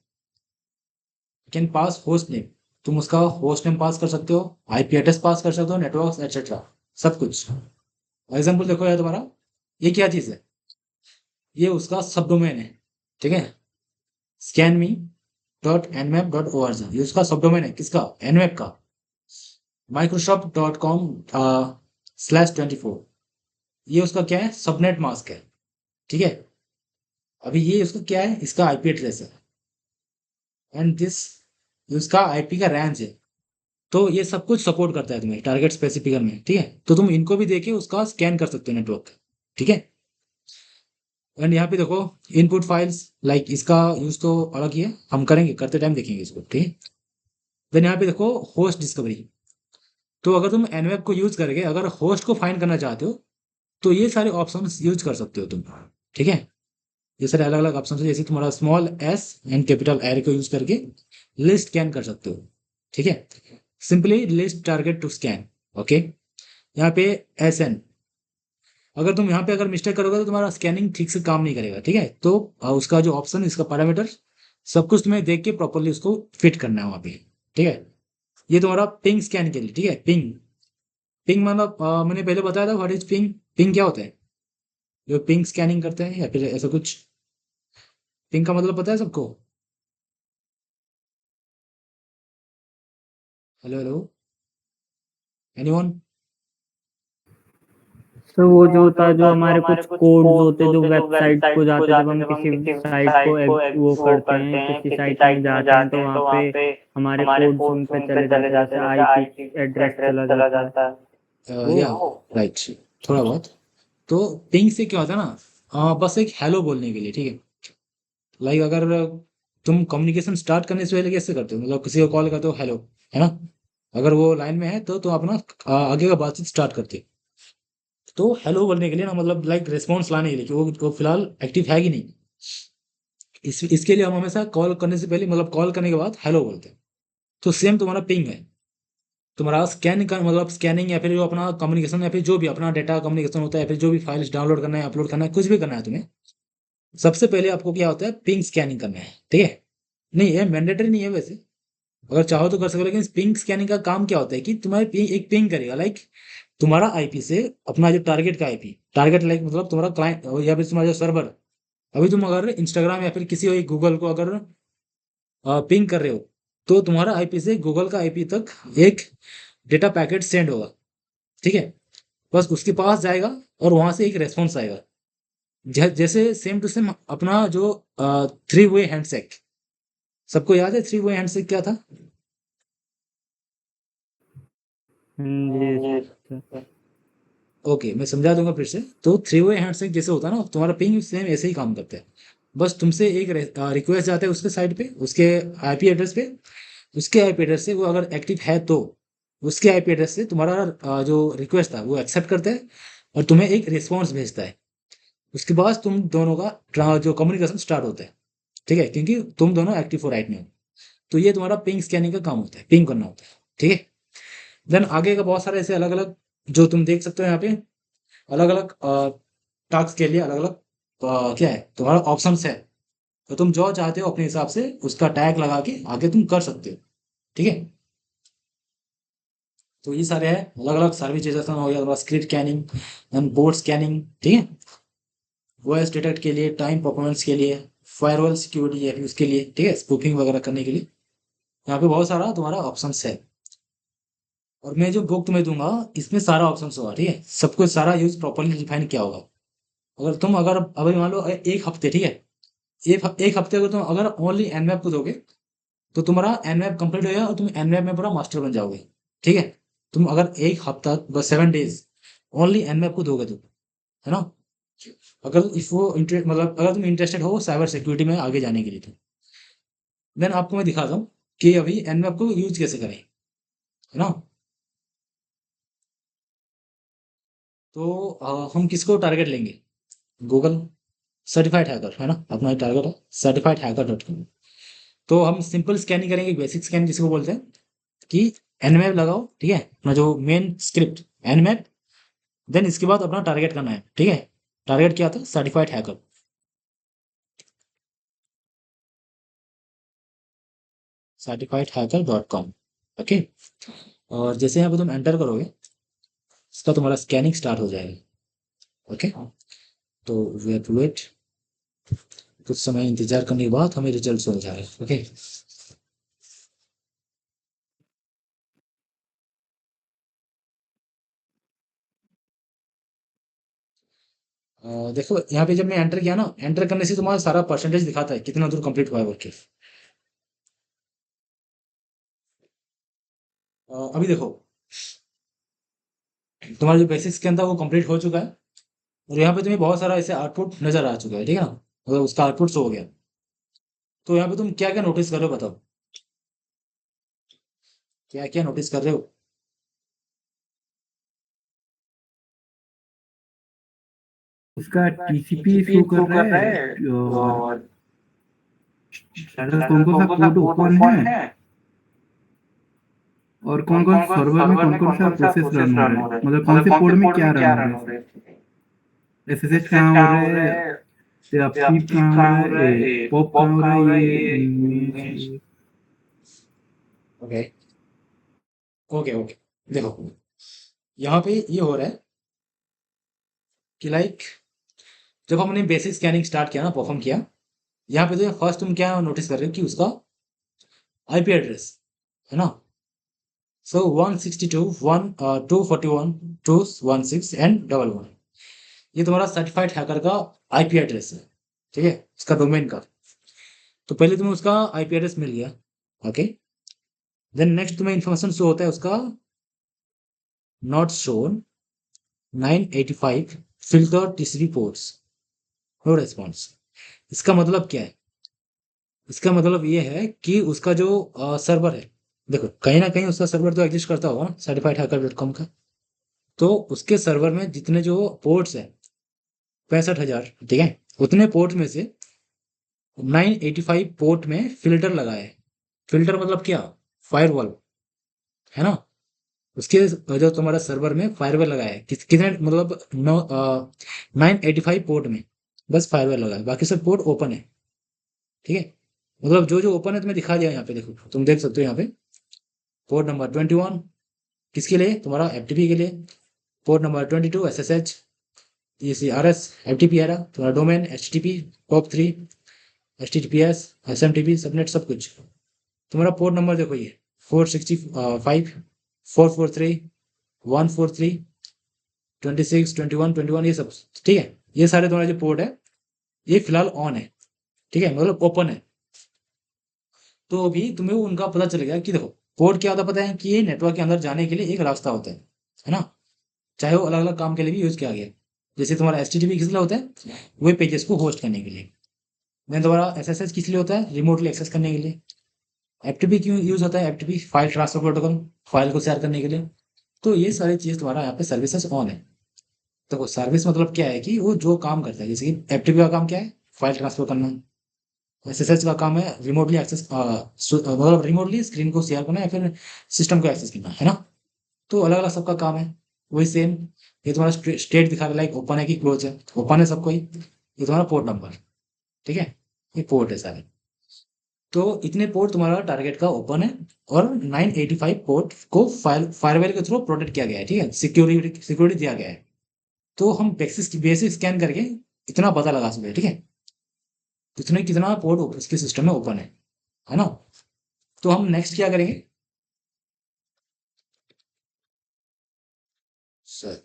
[SPEAKER 1] कैन पास होस्ट नेम, तुम उसका होस्ट नेम पास कर सकते हो, आईपी एड्रेस पास कर सकते हो, नेटवर्क एक्सेट्रा, सब कुछ। एग्जाम्पल देखो यार तुम्हारा, ये क्या चीज़ है, ये उसका सब डोमेन है, ठीक है। Scan me dot Nmap dot O R G, ये उसका सब डोमेन है, किसका, एनमैप का। microsoft.com/24 ये उसका क्या है, सबनेट मास्क है। ठीक है, अभी ये उसका क्या है, इसका आईपी एड्रेस है, एंड दिस उसका आईपी का रेंज है। तो ये सब कुछ सपोर्ट करता है तुम्हें टारगेट स्पेसिफिकर में। ठीक है, तो तुम इनको भी देके उसका स्कैन कर सकते हो नेटवर्क। ठीक है, एंड यहाँ पे देखो इनपुट फाइल्स, लाइक इसका यूज तो अलग ही है, हम करेंगे, करते टाइम देखेंगे इसको। ठीक है, देन यहाँ पे देखो होस्ट डिस्कवरी। तो अगर तुम nweb को यूज करके अगर होस्ट को फाइंड करना चाहते हो, तो ये सारे ऑप्शन यूज कर सकते हो तुम। ठीक है, ये सारे अलग अलग ऑप्शन है, जैसे तुम्हारा small S and capital R को यूज करके लिस्ट स्कैन कर सकते हो। ठीक है, simply list target to scan. Okay, यहाँ पे एस एन, अगर तुम यहाँ पे अगर मिस्टेक करोगे तो तुम्हारा स्कैनिंग ठीक से काम नहीं करेगा। ठीक है, तो उसका जो ऑप्शन, इसका पैरामीटर सब कुछ तुम्हें देख के प्रॉपरली उसको फिट करना है वहाँ पे। ठीक है, ये तुम्हारा पिंग स्कैन के लिए। ठीक है, पिंग, पिंग मतलब मैंने पहले बताया था व्हाट इज पिंग। पिंग क्या होता है, जो पिंग स्कैनिंग करते हैं या फिर ऐसा कुछ। पिंग का मतलब पता है सबको? Hello hello, anyone?
[SPEAKER 3] तो वो जो होता है, जो हमारे कुछ कोड्स होते हैं जो वेबसाइट को जाते हैं, जब हम किसी साइट को वो करते हैं, किसी साइट में जाते हैं, तो वहाँ पे हमारे कोड्स उन पे चले जाते हैं, जैसे आईपी एड्रेस चला जाता है वो।
[SPEAKER 1] या राइट, थोड़ा बहुत। तो पिंग से क्या होता है ना, बस एक हेलो बोलने के लिए। ठीक है, लाइक अगर तुम कम्युनिकेशन स्टार्ट करने से पहले कैसे करते हो, मतलब किसी को कॉल करते हो हेलो, है ना, अगर वो लाइन में है तो अपना आगे का बातचीत स्टार्ट करते हो। तो हेलो बोलने के लिए ना, मतलब लाइक रिस्पॉन्स लाने के लिए कि वो फिलहाल एक्टिव है कि नहीं, इसके लिए हम हमेशा कॉल करने से पहले, मतलब कॉल करने के बाद हेलो बोलते हैं। तो सेम तुम्हारा पिंग है, तुम्हारा स्कैन का मतलब स्कैनिंग, या फिर जो अपना कम्युनिकेशन, या फिर जो भी अपना डेटा कम्युनिकेशन होता है, या फिर जो भी फाइल्स डाउनलोड करना है, अपलोड करना है, कुछ भी करना है तुम्हें, सबसे पहले आपको क्या होता है, पिंग स्कैनिंग करना है। ठीक है, नहीं ये मैंडेटरी नहीं है वैसे, अगर चाहो तो कर सकते हो, लेकिन पिंग स्कैनिंग का काम क्या होता है कि तुम्हारे पिंग एक पिंग करेगा, लाइक तुम्हारा आईपी से अपना जो टारगेट का आईपी, टारगेट लाइक मतलब तुम्हारा क्लाइंट या फिर तुम्हारा जो सर्वर, अभी तुम अगर इंस्टाग्राम या फिर किसी और गूगल को अगर पिंग कर रहे हो, तो तुम्हारा आईपी से गूगल का आईपी तक एक डेटा पैकेट सेंड होगा। ठीक है, बस उसके पास जाएगा और वहां से एक रेस्पॉन्स आएगा। जैसे सेम टू सेम अपना जो थ्री वे हैंडशेक, सबको याद है थ्री वे हैंडशेक क्या था?
[SPEAKER 3] जी सर।
[SPEAKER 1] ओके, मैं समझा दूंगा फिर से। तो थ्री वे हैंडशेक जैसे होता है ना, तुम्हारा पिंग सेम ऐसे ही काम करता है। बस तुमसे एक रिक्वेस्ट जाता है उसके साइड पे, उसके आईपी एड्रेस पे, उसके आईपी एड्रेस से वो अगर एक्टिव है तो उसके आईपी एड्रेस से तुम्हारा जो रिक्वेस्ट था वो एक्सेप्ट करता है और तुम्हें एक रिस्पॉन्स भेजता है। उसके बाद तुम दोनों का जो कम्युनिकेशन स्टार्ट होता है। ठीक है, क्योंकि तुम दोनों एक्टिव हो राइट में हो। तो ये तुम्हारा पिंग स्कैनिंग का काम होता है, पिंग करना होता है। ठीक है, देन आगे का बहुत सारे ऐसे अलग अलग जो तुम देख सकते हो यहाँ पे, अलग अलग टास्क के लिए अलग अलग क्या है तुम्हारा ऑप्शंस है। तो तुम जो चाहते हो अपने हिसाब से उसका टैग लगा के आगे तुम कर सकते हो। ठीक है, तो ये सारे हैं अलग अलग सर्विस, जैसा हो गया script scanning and board scanning. ठीक है, वॉइस डिटेक्ट के लिए, टाइम परफॉर्मेंस के लिए, फायरवॉल सिक्योरिटी है उसके लिए। ठीक है, स्पूफिंग वगैरह करने के लिए यहाँ पे बहुत सारा तुम्हारा ऑप्शंस है। और मैं जो बुक तुम्हें दूंगा इसमें सारा ऑप्शंस होगा। ठीक है, सब कुछ सारा यूज प्रॉपरली डिफाइन किया होगा। अगर अभी मान लो एक हफ्ते, ठीक है, एक हफ्ते अगर तुम अगर ओनली एनवेब को दोगे, तो तुम्हारा एनवेब कंप्लीट होगा और तुम एनवेब में पूरा मास्टर बन जाओगे। ठीक है, तुम अगर एक हफ्ता बस 7 डेज ओनली एनवेब को दोगे तो, है ना, अगर इफ वो मतलब अगर तुम इंटरेस्टेड हो साइबर सिक्योरिटी में आगे जाने के लिए, तो देन आपको मैं दिखाता हूँ कि अभी एनवेब को यूज कैसे करें, है ना। तो हम किसको टारगेट लेंगे, गूगल सर्टिफाइड हैकर, है ना, अपना टारगेट है certifiedhacker.com। तो हम सिंपल स्कैनिंग करेंगे, बेसिक स्कैन जिसको बोलते हैं कि एनमैप लगाओ। ठीक है, अपना जो मेन स्क्रिप्ट एनमैप, देन इसके बाद अपना टारगेट करना है। ठीक है, टारगेट क्या था, certifiedhacker.com। ओके, और जैसे यहाँ पे तुम एंटर करोगे, इसका तुम्हारा स्कैनिंग स्टार्ट हो जाएगा। ओके, तो वेट वेट, कुछ समय इंतजार करने के बाद हमें रिजल्ट मिल जाएगा। ओके, देखो यहाँ पे जब मैं एंटर किया ना, एंटर करने से तुम्हारा सारा परसेंटेज दिखाता है कितना दूर कंप्लीट हुआ है करके। अभी देखो तुम्हारा जो बेसिक्स के अंदर वो कंप्लीट हो चुका है, और यहाँ पे तुम्हें बहुत सारा ऐसे आउटपुट नजर आ चुका है, ठीक है ना, मतलब उसका आउटपुट शो हो गया। तो यहाँ पे तुम क्या क्या नोटिस कर रहे हो बताओ, क्या क्या नोटिस कर रहे हो?
[SPEAKER 2] उसका टीसीपी शो कर रहा है, और कौन कौन सा कोड ओपन है, और कौन कौन सर्वर में कौन कौन सा प्रोसेस रन हो रहा है, मतलब कौन से कोड में क्या रन हो रहा है, एसएसएच कहाँ हो रहा है, या पीप कहाँ हो रहा है, पॉप कहाँ हो रहा है, ये इमेज।
[SPEAKER 1] ओके ओके ओके, देखो यहाँ पे ये हो रहा है कि लाइक जब हमने बेसिक स्कैनिंग स्टार्ट किया ना, परफॉर्म किया, यहाँ पे तो फर्स्ट तुम क्या नोटिस कर रहे हो कि उसका आईपी एड्रेस है ना। सो 162 241 216 एंड 11 ये तुम्हारा सर्टिफाइड हैकर का आईपी एड्रेस है, ठीक है, उसका डोमेन का। तो पहले तुम्हें उसका आईपी एड्रेस मिल गया, ओके। देन नेक्स्ट तुम्हें इन्फॉर्मेशन शो होता है उसका not shown 985 filter TCP ports, no response. इसका मतलब क्या है? इसका मतलब ये है कि उसका जो सर्वर है, देखो कहीं ना कहीं उसका सर्वर तो एग्जिस्ट करता होगा सर्टिफाइड हैकर डॉट कॉम का। तो उसके सर्वर में जितने जो पोर्ट्स हैं 65,000, ठीक है, उतने पोर्ट में से 985 पोर्ट में फिल्टर लगा है। फिल्टर मतलब क्या? फायरवॉल, है ना। उसके जो तुम्हारा सर्वर में फायरवॉल लगा है कितने मतलब 985 पोर्ट में बस फायरवॉल लगा है, बाकी सब पोर्ट ओपन है, ठीक है। मतलब जो जो ओपन है तुम्हें दिखा दिया यहाँ पे, देखो तुम देख सकते हो यहाँ पे पोर्ट नंबर 21 किसके लिए, तुम्हारा एफटीपी के लिए। पोर्ट नंबर 22 एसएसएच, ये सी आर एस एफटीपी है तुम्हारा domain, HTTP pop 3, HTTPS SMTP subnet सब कुछ। तुम्हारा पोर्ट नंबर देखो ये 465 443 143 26 21 21 ये सब, ठीक है। ये सारे तुम्हारा जो पोर्ट है ये फिलहाल ऑन है, ठीक है, मतलब ओपन है। तो अभी तुम्हें उनका पता चलेगा कि देखो पोर्ट क्या होता है पता है कि ये नेटवर्क के अंदर जाने के लिए एक रास्ता होता है ना। चाहे वो अलग अलग काम के लिए भी यूज किया गया, जैसे तुम्हारा एच टी किस लिए होता है, वेब पेजेस को होस्ट करने के लिए। देन तुम्हारा एस किस लिए होता है, रिमोटली एक्सेस करने के लिए। एफटीपी क्यों यूज होता है, FTP file transfer protocol, file को शेयर करने के लिए। तो ये सारी चीज तुम्हारा यहाँ पे सर्विसेज ऑन है। देखो सर्विस मतलब क्या है कि वो जो काम करता है, जैसे कि एफटीपी का काम क्या है, फाइल ट्रांसफर करना। एसएसएच का काम है रिमोटली एक्सेस, मतलब रिमोटली स्क्रीन को शेयर करना या फिर सिस्टम को एक्सेस करना, है ना। तो अलग अलग सबका काम है। वही सेम ये तुम्हारा स्टेट दिखा रहा है लाइक ओपन है कि क्लोज है, ओपन है सबको ही। ये तुम्हारा पोर्ट नंबर, ठीक है, ये पोर्ट है सारे। तो इतने पोर्ट तुम्हारा टारगेट का ओपन है, और 985 पोर्ट को फायरवेल के थ्रू प्रोटेक्ट किया गया है, ठीक है, सिक्योरिटी दिया गया है। तो हम बेसिक स्कैन करके इतना पता लगा सकते हैं, ठीक है, कितने कितना पोर्ट इसके सिस्टम में ओपन है ना। तो हम नेक्स्ट क्या करेंगे सर,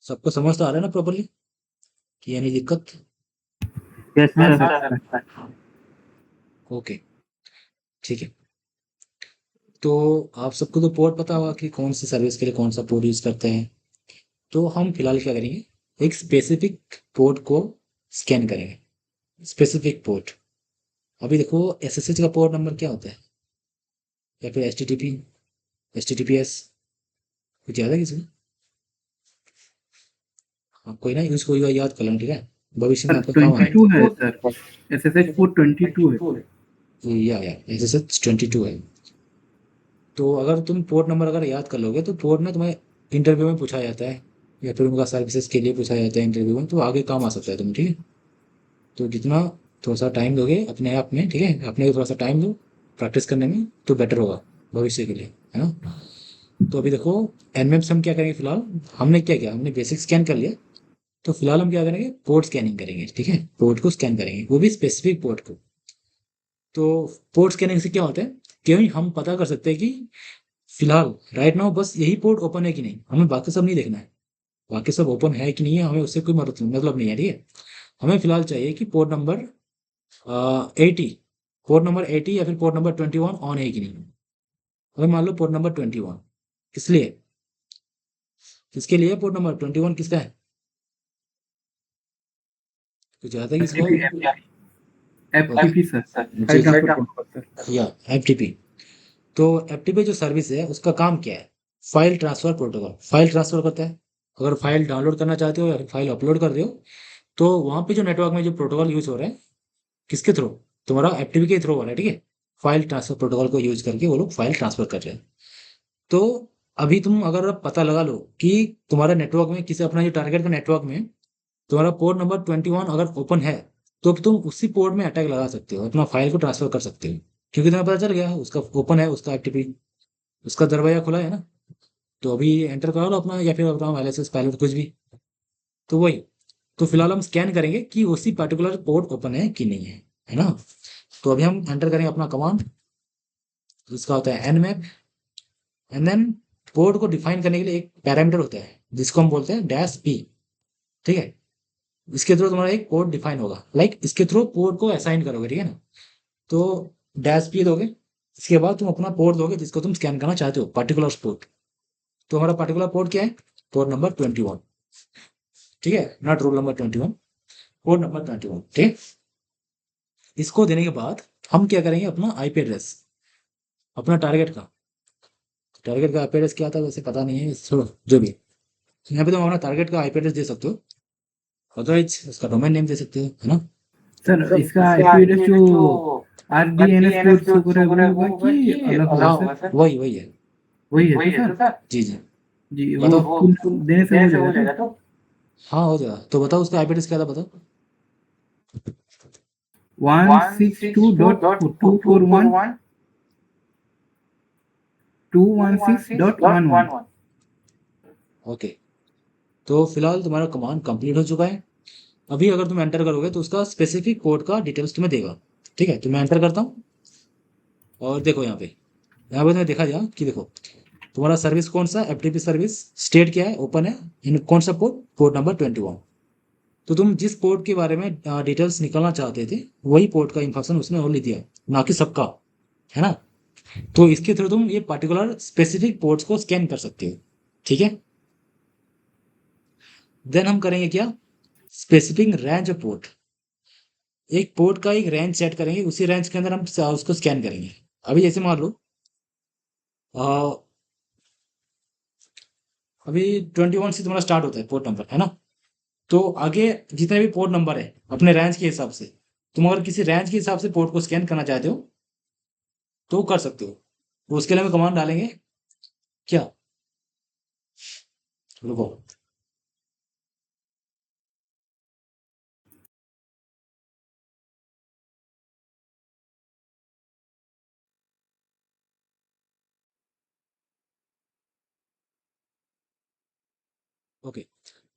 [SPEAKER 1] सबको समझ तो आ रहा है ना प्रॉपरली कि यानी दिक्कत?
[SPEAKER 3] यस
[SPEAKER 2] हाँ
[SPEAKER 3] सर।
[SPEAKER 2] सर।
[SPEAKER 1] ओके, ठीक है। तो आप सबको तो पोर्ट पता होगा कि कौन सी सर्विस के लिए कौन सा पोर्ट यूज करते हैं। तो हम फिलहाल क्या करेंगे, एक स्पेसिफिक पोर्ट को स्कैन करेंगे, स्पेसिफिक पोर्ट। अभी देखो एसएसएच का पोर्ट नंबर क्या होता है, या फिर एचटीटीपी एचटीटीपीएस, कुछ याद है किसी को? हाँ कोई ना, इसको याद कर लेना, ठीक है, भविष्य में
[SPEAKER 2] सर
[SPEAKER 1] आपका काम आए।
[SPEAKER 2] 22 है सर, एसएसएच पोर्ट 22 है।
[SPEAKER 1] या एसएसएच 22 है। तो अगर तुम पोर्ट नंबर अगर याद कर लोगे तो पोर्ट ना तुम्हें इंटरव्यू में पूछा जाता है, या फिर उनका सर्विसेज के लिए पूछा जाता है इंटरव्यू में, तो आगे काम आ सकता है तुम, ठीक है। तो जितना थोड़ा सा टाइम दोगे अपने आप में, ठीक है, अपने को थोड़ा सा टाइम दो प्रैक्टिस करने में, तो बेटर होगा भविष्य के लिए, है ना। तो अभी देखो एनमेप से हम क्या करेंगे, फिलहाल हमने क्या किया, हमने बेसिक स्कैन कर लिया। तो फिलहाल हम क्या करेंगे, पोर्ट स्कैनिंग करेंगे, ठीक है, पोर्ट को स्कैन करेंगे, वो भी स्पेसिफिक पोर्ट को। तो पोर्ट स्कैनिंग से क्या होता है कि हम पता कर सकते हैं कि फिलहाल राइट नाउ बस यही पोर्ट ओपन है कि नहीं, हमें बाकी सब नहीं देखना है। बाकी सब ओपन है कि नहीं है हमें उससे कोई मतलब नहीं है, ठीक है। हमें फिलहाल चाहिए कि पोर्ट नंबर 80, पोर्ट नंबर 80 या फिर पोर्ट नंबर 21 ऑन है कि नहीं। हमें मान लो पोर्ट नंबर 21, इसलिए किसके लिए पोर्ट नंबर 21 किसका है, कुछ याद है किसका
[SPEAKER 2] एफटीपी
[SPEAKER 1] है?
[SPEAKER 2] एफटीपी सर,
[SPEAKER 1] जी
[SPEAKER 2] फाइल
[SPEAKER 1] जी,
[SPEAKER 2] ट्रांसफर प्रोटोकॉल सर।
[SPEAKER 1] या एफटीपी। तो एफटीपी जो सर्विस है उसका काम क्या है, file transfer protocol, file transfer करता है। अगर फाइल डाउनलोड करना चाहते हो या फिर फाइल अपलोड कर रहे हो, तो वहाँ पे जो नेटवर्क में जो प्रोटोकॉल यूज हो रहा है, किसके थ्रू, तुम्हारा एफटीपी के थ्रू हो रहा है, ठीक है। फाइल ट्रांसफर प्रोटोकॉल को यूज करके वो लोग फाइल ट्रांसफर कर रहे हैं। तो अभी तुम अगर पता लगा लो कि तुम्हारे नेटवर्क में किसी अपना जो टारगेट का नेटवर्क में तुम्हारा पोर्ट नंबर 21 अगर ओपन है, तो तुम उसी पोर्ट में अटैक लगा सकते हो, अपना फाइल को ट्रांसफर कर सकते हो। क्योंकि तुम्हें पता चल गया उसका ओपन है, उसका एफटीपी, उसका दरवाजा खुला है ना। तो अभी एंटर करा लो अपना, या फिर अपना एलएसएस पायलट कुछ भी। तो वही, तो फिलहाल हम स्कैन करेंगे कि उसी पर्टिकुलर पोर्ट ओपन है कि नहीं है ना। तो अभी हम एंटर करेंगे अपना कमांड, जिसका होता है nmap। एंड देन पोर्ट को डिफाइन करने के लिए एक पैरामीटर होता है जिसको हम बोलते हैं डैश पी, ठीक है। इसके थ्रू तुम्हारा एक पोर्ट डिफाइन होगा, लाइक इसके थ्रू पोर्ट को असाइन करोगे, ठीक है ना। तो डैश पी दोगे, इसके बाद तुम अपना पोर्ट दोगे जिसको तुम स्कैन करना चाहते हो, पर्टिकुलर पोर्ट। तो हमारा पर्टिकुलर पोर्ट क्या है, पोर्ट नंबर 21, ठीक है, not roll number 21, port number 21, ठीक है। इसको देने के बाद हम क्या करेंगे, अपना आईपी एड्रेस, अपना टारगेट का आईपी एड्रेस क्या था वैसे पता नहीं है, छोड़ो जो भी। यहाँ पे तुम अपना टारगेट का आईपी एड्रेस दे सकते हो, अदरवाइज उसका डोमेन नेम दे सकते हो, है ना।
[SPEAKER 2] सर इसका आईपी एड्रेस जो आरडीएनएस पोर्ट शो कर रहा है वो होगा कि अलग होगा सर?
[SPEAKER 1] वही वही है।
[SPEAKER 2] वही है तो सर।
[SPEAKER 1] जी जी,
[SPEAKER 2] जी वो
[SPEAKER 1] बताओ।
[SPEAKER 2] फुल देने से हो जाएगा तो।
[SPEAKER 1] हाँ हो जाएगा, तो बताओ उसका आईपी एड्रेस क्या था, बताओ।
[SPEAKER 2] 162.241 216.11।
[SPEAKER 1] ओके, तो फिलहाल तुम्हारा कमांड कंप्लीट हो चुका है। अभी अगर तुम एंटर करोगे तो उसका स्पेसिफिक कोड का डिटेल्स तुम्हें देगा, ठीक है। तो मैं एंटर करता हूँ और देखो यहाँ पे तुम्हें देखा जाए कि देखो तुम्हारा सर्विस कौन सा, एफटीपी सर्विस, स्टेट क्या है, ओपन है, इन कौन सा पोर्ट, पोर्ट नंबर 21। तो तुम जिस पोर्ट के बारे में डिटेल्स निकालना चाहते थे, वही पोर्ट का इंफॉर्मेशन उसने ओनली दिया, ना कि सबका, है ना। तो इसके थ्रू तुम ये पर्टिकुलर स्पेसिफिक पोर्ट्स को स्कैन कर सकते हो, ठीक है। देन हम करेंगे क्या, स्पेसिफिक रेंज ऑफ पोर्ट, एक पोर्ट का एक रेंज सेट करेंगे, उसी रेंज के अंदर हम उसको स्कैन करेंगे। अभी जैसे मान लो अ, अभी 21 से तुम्हारा स्टार्ट होता है पोर्ट नंबर, है ना। तो आगे जितने भी पोर्ट नंबर है अपने रेंज के हिसाब से, तुम अगर किसी रेंज के हिसाब से पोर्ट को स्कैन करना चाहते हो तो कर सकते हो। तो उसके लिए हम कमांड डालेंगे क्या, रुको। ओके,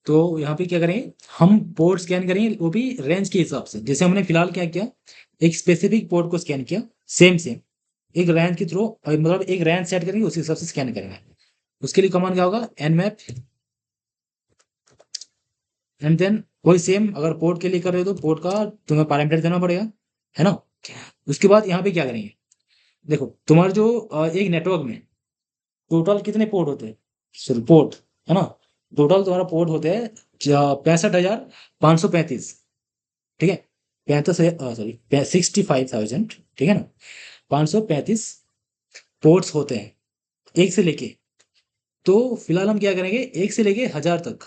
[SPEAKER 1] तो यहाँ पे क्या करेंगे, हम पोर्ट स्कैन करेंगे वो भी रेंज के हिसाब से। जैसे हमने फिलहाल क्या किया, एक स्पेसिफिक पोर्ट को स्कैन किया, सेम सेम एक रेंज के थ्रू, मतलब एक रेंज सेट करेंगे उसी हिसाब से स्कैन करेंगे। उसके लिए कमांड क्या होगा, nmap। एंड देन वही सेम, अगर पोर्ट के लिए कर रहे हो तो पोर्ट का तुम्हें पैरामीटर देना पड़ेगा, है ना। उसके बाद यहाँ पे क्या करेंगे, देखो तुम्हारे जो एक नेटवर्क में टोटल कितने पोर्ट होते हैं, सिर्फ पोर्ट, है ना। टोटल तुम्हारा पोर्ट होते हैं 65,535, ठीक है। 65,000, ठीक है ना। 535 पोर्ट्स होते हैं एक से लेके। तो फिलहाल हम क्या करेंगे, एक से लेके 1000 तक,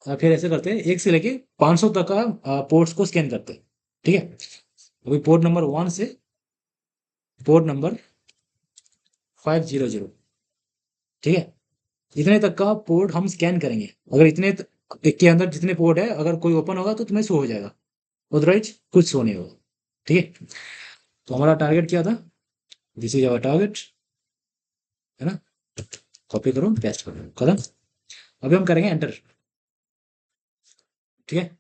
[SPEAKER 1] फिर ऐसे करते हैं एक से लेके 500 तक का पोर्ट्स को स्कैन करते हैं, ठीक है। अभी पोर्ट नंबर 1 से पोर्ट नंबर 500, ठीक है। इतने तक का पोर्ट हम स्कैन करेंगे। अगर के अंदर जितने पोर्ट है अगर कोई ओपन होगा तो तुम्हें शो हो जाएगा, अदरवाइज कुछ शो नहीं होगा, ठीक है। तो हमारा टारगेट क्या था, दिस इज आवर टारगेट, है ना। कॉपी करो पेस्ट करो, खत्म। अभी हम करेंगे एंटर, ठीक है।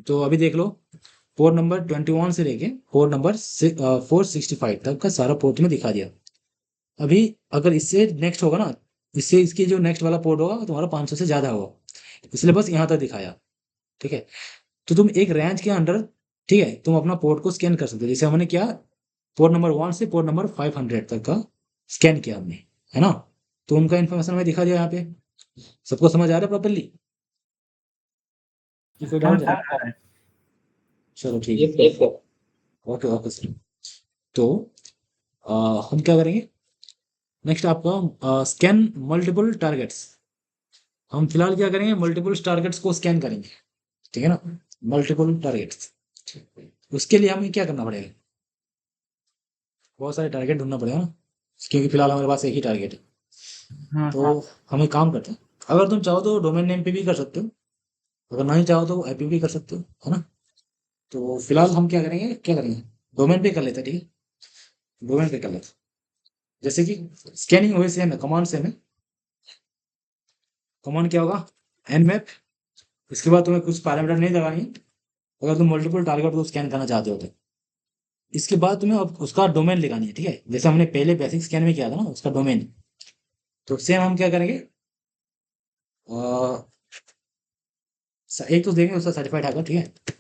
[SPEAKER 1] तो अभी देख लो, पोर्ट नंबर 21 से लेके पोर्ट नंबर 465 तक का सारा पोर्ट में दिखा दिया। अभी अगर इससे नेक्स्ट होगा ना, इससे इसके जो नेक्स्ट वाला पोर्ट होगा वो तुम्हारा 500 से ज़्यादा होगा, इसलिए बस यहाँ तक दिखाया। ठीक है, तो तुम एक रेंज के अंडर, ठीक है, तुम अपना पोर्ट को स्कैन कर सकते हो, जैसे हमने किया पोर्ट नंबर 1 से पोर्ट नंबर 500 तक का स्कैन किया हमने, है ना। तो उनका इन्फॉर्मेशन हमें दिखा दिया यहाँ पे। सबको समझ आ रहा है प्रॉपरली? कोई
[SPEAKER 2] हाँ
[SPEAKER 1] डाउट है?
[SPEAKER 2] सर।
[SPEAKER 1] चलो ठीक है। Okay okay sir. तो अ, हम क्या करेंगे नेक्स्ट, आपका स्कैन मल्टीपल टारगेट्स। हम फिलहाल क्या करेंगे, मल्टीपल टारगेट्स को स्कैन करेंगे, ठीक है ना, मल्टीपल टारगेट्स। उसके लिए हमें क्या करना पड़ेगा, बहुत सारे टारगेट ढूंढना पड़ेगा ना, क्योंकि फिलहाल हमारे पास एक ही टारगेट है।
[SPEAKER 2] हाँ
[SPEAKER 1] तो हम एक काम करते हैं, अगर तुम चाहो तो डोमेन नेम पे भी कर सकते हो, अगर नहीं चाहो तो आईपी भी कर सकते हो, है ना। तो फिलहाल हम क्या करेंगे डोमेन पे कर लेते हैं, ठीक है, डोमेन पे कर लेते हैं। जैसे कि स्कैनिंग वही सेम है, कमांड सेम है। कमांड क्या होगा, nmap। इसके बाद तुम्हें कुछ पैरामीटर नहीं लगानी है, अगर तुम मल्टीपल टारगेट को स्कैन करना चाहते हो तो। इसके बाद तुम्हें अब उसका डोमेन लगानी है, ठीक है, जैसे हमने पहले बेसिक स्कैन में किया था ना, उसका डोमेन। तो सेम हम क्या करेंगे, एक तो देंगे उसका सर्टिफाइड हैकर, ठीक है,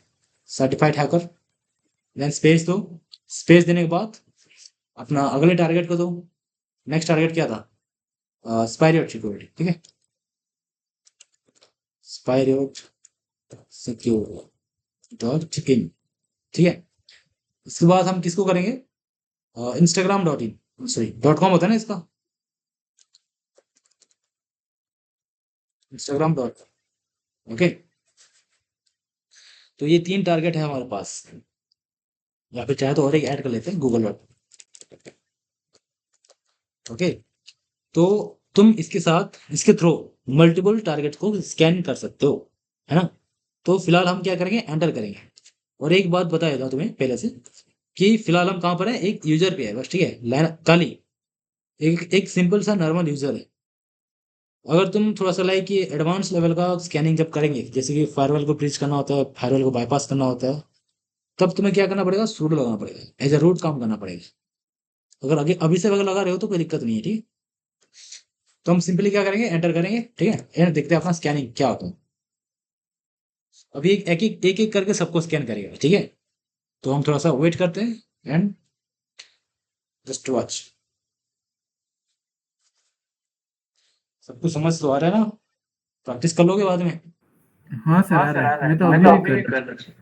[SPEAKER 1] सर्टिफाइड हैकर। देन स्पेस दो, स्पेस देने के बाद अपना अगले टारगेट को दो। नेक्स्ट टारगेट क्या था, स्पायरियोट सिक्योरिटी, ठीक है, स्पायरियोट सिक्योर डॉट इन, ठीक है। इसके बाद हम किसको करेंगे, Instagram dot in, sorry .com होता है ना इसका, इंस्टाग्राम डॉट, ओके। तो ये 3 टारगेट है हमारे पास, या फिर चाहे तो और एक ऐड कर लेते हैं, गूगल डॉट, ओके। तो तुम इसके साथ इसके थ्रू मल्टीपल टारगेट को स्कैन कर सकते हो, है ना। तो फिलहाल हम क्या करेंगे, एंटर करेंगे। और एक बात बता देता हूँ तुम्हें पहले से, कि फिलहाल हम कहाँ पर है, एक यूजर पे है बस, ठीक है, लाइन खाली, एक एक सिंपल सा नॉर्मल यूजर है। अगर तुम थोड़ा सा लाइक ये एडवांस लेवल का स्कैनिंग जब करेंगे, जैसे कि फायरवॉल को ब्रीच करना होता है, फायरवॉल को बाईपास करना होता है, तब तुम्हें क्या करना पड़ेगा, सूडो लगाना पड़ेगा, एज अ रूट काम करना पड़ेगा। अगर आगे अभी से अगर लगा रहे हो तो कोई दिक्कत नहीं है, ठीक। तो हम सिंपली क्या करेंगे, एंटर करेंगे, ठीक है, एंड देखते हैं अपना स्कैनिंग क्या होता है। अभी एक एक करके सबको स्कैन करेगा, ठीक है। तो हम थोड़ा सा वेट करते हैं एंड जस्ट वॉच। सब कुछ समझ तो आ रहा है ना, प्रैक्टिस कर लोगे बाद में।
[SPEAKER 2] हाँ सर, आ रहा है, मैं तो अभी भी कर रहा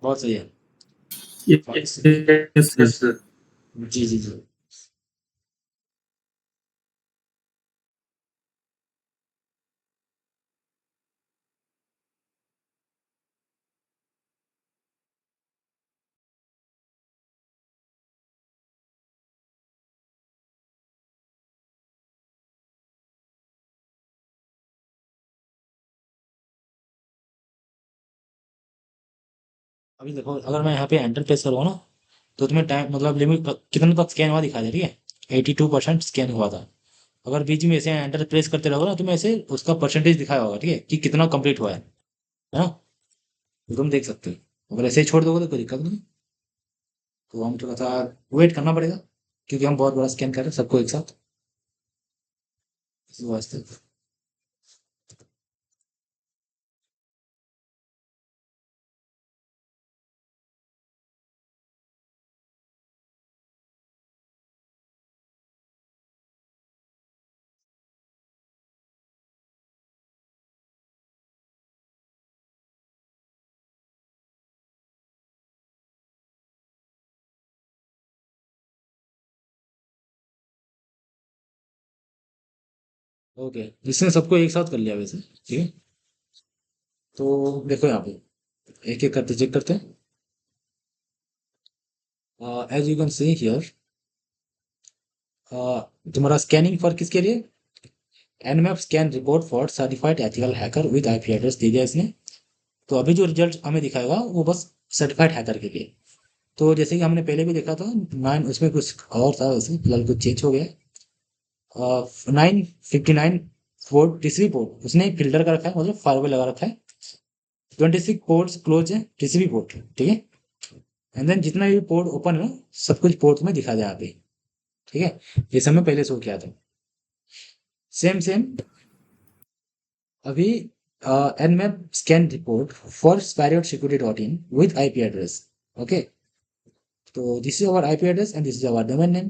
[SPEAKER 1] बहुत सही है।
[SPEAKER 2] हूँ। Yes sir.
[SPEAKER 1] जी जी जी। अभी देखो, अगर मैं यहाँ पे एंटर प्रेस करूँगा ना, तो तुम्हें टाइम मतलब लिमिट कितने तक स्कैन हुआ दिखा दे, ठीक है, 82% स्कैन हुआ था। अगर बीच में ऐसे एंटर प्रेस करते रहोगे ना, तुम्हें ऐसे उसका परसेंटेज दिखाया होगा, ठीक है, कि कितना कंप्लीट हुआ है ना। तो तुम देख सकते हो, अगर ऐसे ही छोड़ दोगे तो कोई दिक्कत नहीं। तो हम थोड़ा सा वेट करना पड़ेगा, क्योंकि हम बहुत बड़ा स्कैन कर रहे हैं सबको एक साथ, इस वास्ते। ओके, इसने सबको एक साथ कर लिया वैसे, ठीक है। तो देखो यहाँ पे एक एक करते चेक करते हैं। As you can see here, तुम्हारा स्कैनिंग फॉर किसके लिए, nmap scan report for certified ethical hacker with IP address दे दिया इसने। तो अभी जो रिजल्ट हमें दिखाएगा वो बस सर्टिफाइड हैकर के लिए। तो जैसे कि हमने पहले भी देखा था, 9 उसमें कुछ और था, वैसे फिलहाल कुछ चेंज हो गया। 959 पोर्ट, तीसरी पोर्ट उसने फिल्टर कर रखा है, मतलब फायरवॉल लगा रखा है। 26 पोर्ट्स क्लोज है टीसीपी पोर्ट, ठीक है। एंड देन जितना भी पोर्ट ओपन है ना, सब कुछ पोर्ट में दिखा दे यहाँ पे, ठीक है। ये सब मैं पहले शो किया था। सेम सेम अभी nmap scan report for spariot-security.in with IP address, okay. तो this is our IP address and this is our domain name.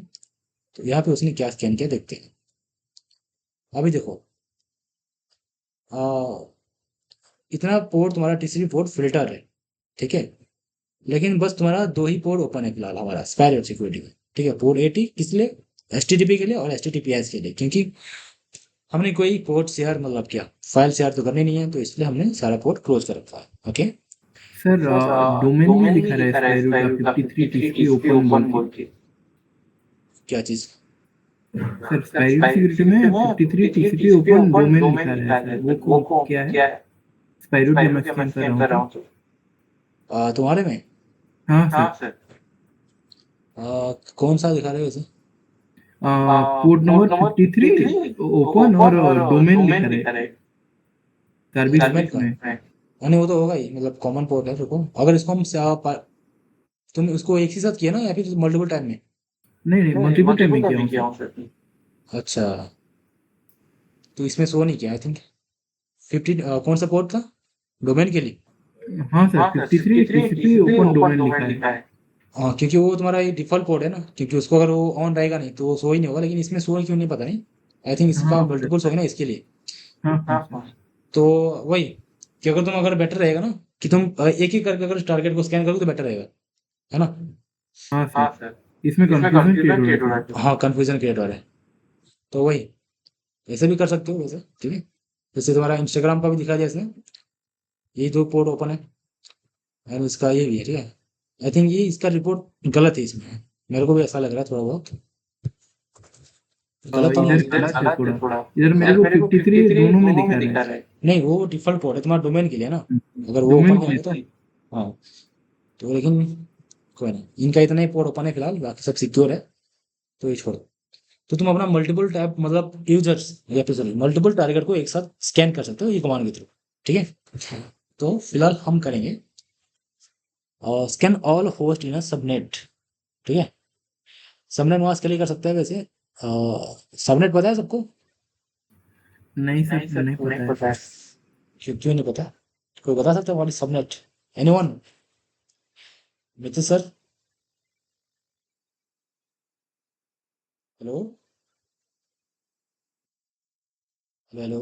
[SPEAKER 1] तो यहाँ पे उसने क्या स्कैन किया देखते हैं। अभी देखो इतना पोर्ट तुम्हारा टीसीपी पोर्ट फिल्टर है, ठीक है। लेकिन बस तुम्हारा दो ही पोर्ट ओपन है फिलहाल हमारा स्पैरियट सिक्योरिटी में, ठीक है। पोर्ट 80 किस लिए, एचटीटीपी के लिए और एचटीटीपीएस के लिए, क्योंकि हमने कोई पोर्ट शेयर मतलब क्या फाइल शेयर तो करनी नहीं है, तो इसलिए हमने सारा पोर्ट क्लोज कर रखा है, ओके।
[SPEAKER 2] सर डोमेन में लिखा रहा है स्पाइरो का 53 टीसीपी ओपन बोल के।
[SPEAKER 1] क्या चीज?
[SPEAKER 2] सर स्पाइरो सिक्योरिटी में 53 टीसीपी ओपन डोमेन लिखा रहा है सर, वो क्या है? स्पाइरो जो मैं स्कैन कर रहा हूँ तो।
[SPEAKER 1] तुम्हारे में
[SPEAKER 2] हाँ सर।
[SPEAKER 1] कौन सा दिखा रहे हो वैसे?
[SPEAKER 2] पोर्ट नंबर 53 ओपन और डोमेन लिखा रहा है सर्विस
[SPEAKER 1] डोमेन का?
[SPEAKER 2] में।
[SPEAKER 1] नहीं वो तो होगा ही, मतलब कॉमन पोर्ट है। रुको, अगर इसको हम तुम उसको एक ही साथ किया ना या फिर मल्टीपल टाइम में?
[SPEAKER 2] नहीं नहीं मल्टीपल टाइम में किया हूँ सर।
[SPEAKER 1] अच्छा, तो इसमें शो नहीं किया आई थिंक। 50 कौन सा पोर्ट था डोमेन के लिए?
[SPEAKER 2] हाँ सर 53 टीसीपी ओपन डोमेन लिखा है।
[SPEAKER 1] हाँ, क्योंकि वो तुम्हारा ये डिफॉल्ट पोर्ट है ना, क्योंकि उसको अगर वो ऑन रहेगा नहीं तो वो शो ही नहीं होगा। लेकिन इसमें शो क्यों नहीं पता नहीं, आई थिंक इसका
[SPEAKER 2] हाँ
[SPEAKER 1] मल्टीपल शो है ना इसके लिए।
[SPEAKER 2] हाँ हाँ सर।
[SPEAKER 1] तो वही कि अगर तुम अगर बेटर रहेगा ना कि तुम एक ही करके अगर टारगेट को स्कैन करोगे तो बेटर रहेगा, है ना।
[SPEAKER 2] हाँ सर इसमें कंफ्यूजन क्रिएट हो रहा है।
[SPEAKER 1] हाँ, कंफ्यूजन क्रिएट हो रहा है, तो वही ऐसे भी कर सकते हो वैसे, ठीक है। जैसे तुम्हारा इंस्टाग्राम का भी दिखा दिया इसने, ये दो पोर्ट ओपन है एंड इसका ये भी है, ठीक है। आई थिंक ये इसका रिपोर्ट गलत है इसमें, मेरे को भी ऐसा लग रहा है थोड़ा बहुत गलत तो
[SPEAKER 2] इधर गलत है थोड़ा, इधर मेरे को 53 दोनों में दिखा रहा है।
[SPEAKER 1] नहीं, वो डिफॉल्ट पोर्ट है तुम्हारा डोमेन के लिए ना, अगर वो
[SPEAKER 2] डोमेन
[SPEAKER 1] ओपन नहीं है तो हाँ। तो लेकिन कोई नहीं, इनका इतना ही पोर्ट ओपन है फिलहाल, बाकी सब सिक्योर है, तो ये छोड़ो। तो तुम अपना मल्टीपल टैब मतलब यूजर्स या फिर सॉरी मल्टीपल टारगेट को एक साथ स्कैन कर सकते हो ये कमांड के थ्रू, ठीक है। तो फिलहाल हम करेंगे scan all host in subnet, ठीक है। सबनेट मास्क के लिए कर सकते हैं वैसे। सबनेट पता है सबको?
[SPEAKER 2] नहीं सर नहीं पता है।
[SPEAKER 1] क्यों नहीं पता? कोई बता सकता है what is subnet? Anyone? Mitra sir, hello hello.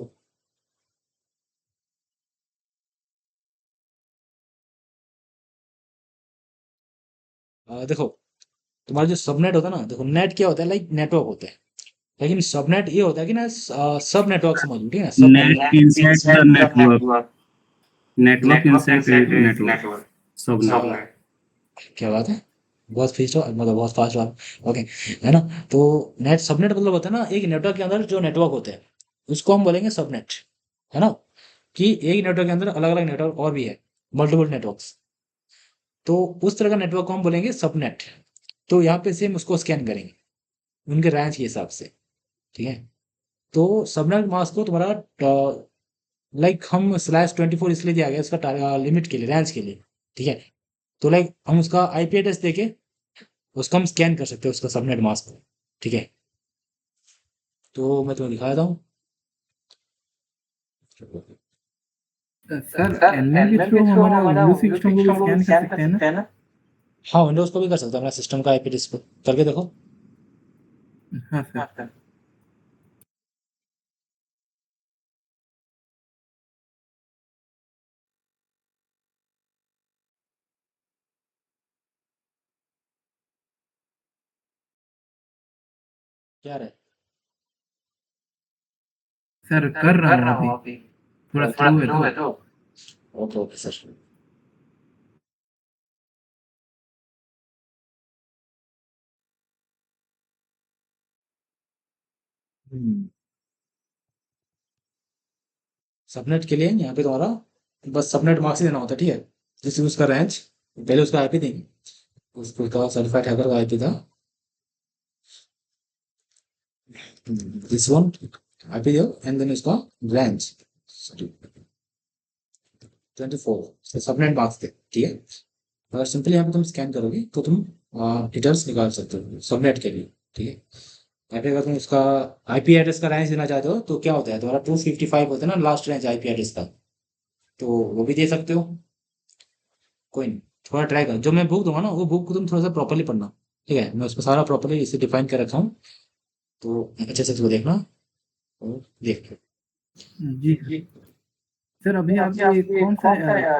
[SPEAKER 1] देखो तुम्हारा जो सबनेट होता है ना, देखो नेट क्या होता है, लाइक नेटवर्क होता है। लेकिन सबनेट ये होता है कि ना सब नेटवर्क समझ लो, ठीक है ना, सब
[SPEAKER 4] Net inside the network. Network inside a network. Subnet.
[SPEAKER 1] Network. क्या बात है, बहुत फास्ट मतलब बहुत फास्ट बात, ओके, है ना। तो नेट सबनेट मतलब होता है ना एक नेटवर्क के अंदर जो नेटवर्क होते हैं उसको हम बोलेंगे सबनेट, है ना। कि एक नेटवर्क के अंदर अलग अलग नेटवर्क और भी है, मल्टीपल नेटवर्क्स। तो उस तरह का नेटवर्क को हम बोलेंगे सबनेट। तो यहाँ पे सेम उसको स्कैन करेंगे उनके रेंज के हिसाब से, ठीक है। तो सबनेट मास्क को तुम्हारा लाइक हम /24 इसलिए दिया गया उसका लिमिट के लिए, रेंज के लिए, ठीक है। तो लाइक हम उसका आईपी एड्रेस देके उसको हम स्कैन कर सकते हैं उसका सबनेट मास्क को, ठीक है। तो मैं तुम्हें दिखा देता हूँ।
[SPEAKER 2] सर एनमेल के थ्रू हमारा विंडोज सिस्टम को भी स्कैन कर सकते हैं ना?
[SPEAKER 1] हाँ, विंडोज को भी कर सकते हैं, अपना सिस्टम का आईपी एड्रेस को करके देखो।
[SPEAKER 2] हाँ सर।
[SPEAKER 1] क्या रहे?
[SPEAKER 2] सर कर रहा हूँ अभी, थोड़ा स्लो है तो।
[SPEAKER 1] Okay okay sir. सबनेट के लिए यहाँ पे तुम्हारा बस सबनेट मार्क्स ही देना होता है, ठीक है। जैसे उसका रेंज पहले उसका आईपी देंगे, उसको का सर्टिफाइड हैकर का आईपी था दिस वन, आईपी दो एंड देन उसका रेंज, सॉरी 24 सबनेट मार्क्स थे, ठीक है। अगर सिंपली यहाँ पे तुम स्कैन करोगे तो तुम डिटेल्स निकाल सकते हो सबनेट के लिए, ठीक है। यहाँ पे अगर तुम उसका आईपी एड्रेस का रेंज देना चाहते हो तो क्या होता है तुम्हारा 255 होता है ना लास्ट रेंज आईपी एड्रेस का, तो वो भी दे सकते हो। कोई नहीं, थोड़ा ट्राई करो, जो मैं बुक दूंगा ना वो बुक को तुम थोड़ा सा प्रॉपर्ली पढ़ना, ठीक है। मैं उसमें सारा प्रॉपर्ली इसे डिफाइन कर रखा हूँ, तो अच्छे से उसको देखना और देख लो।
[SPEAKER 2] जी सर, अभी आप ये कौन सा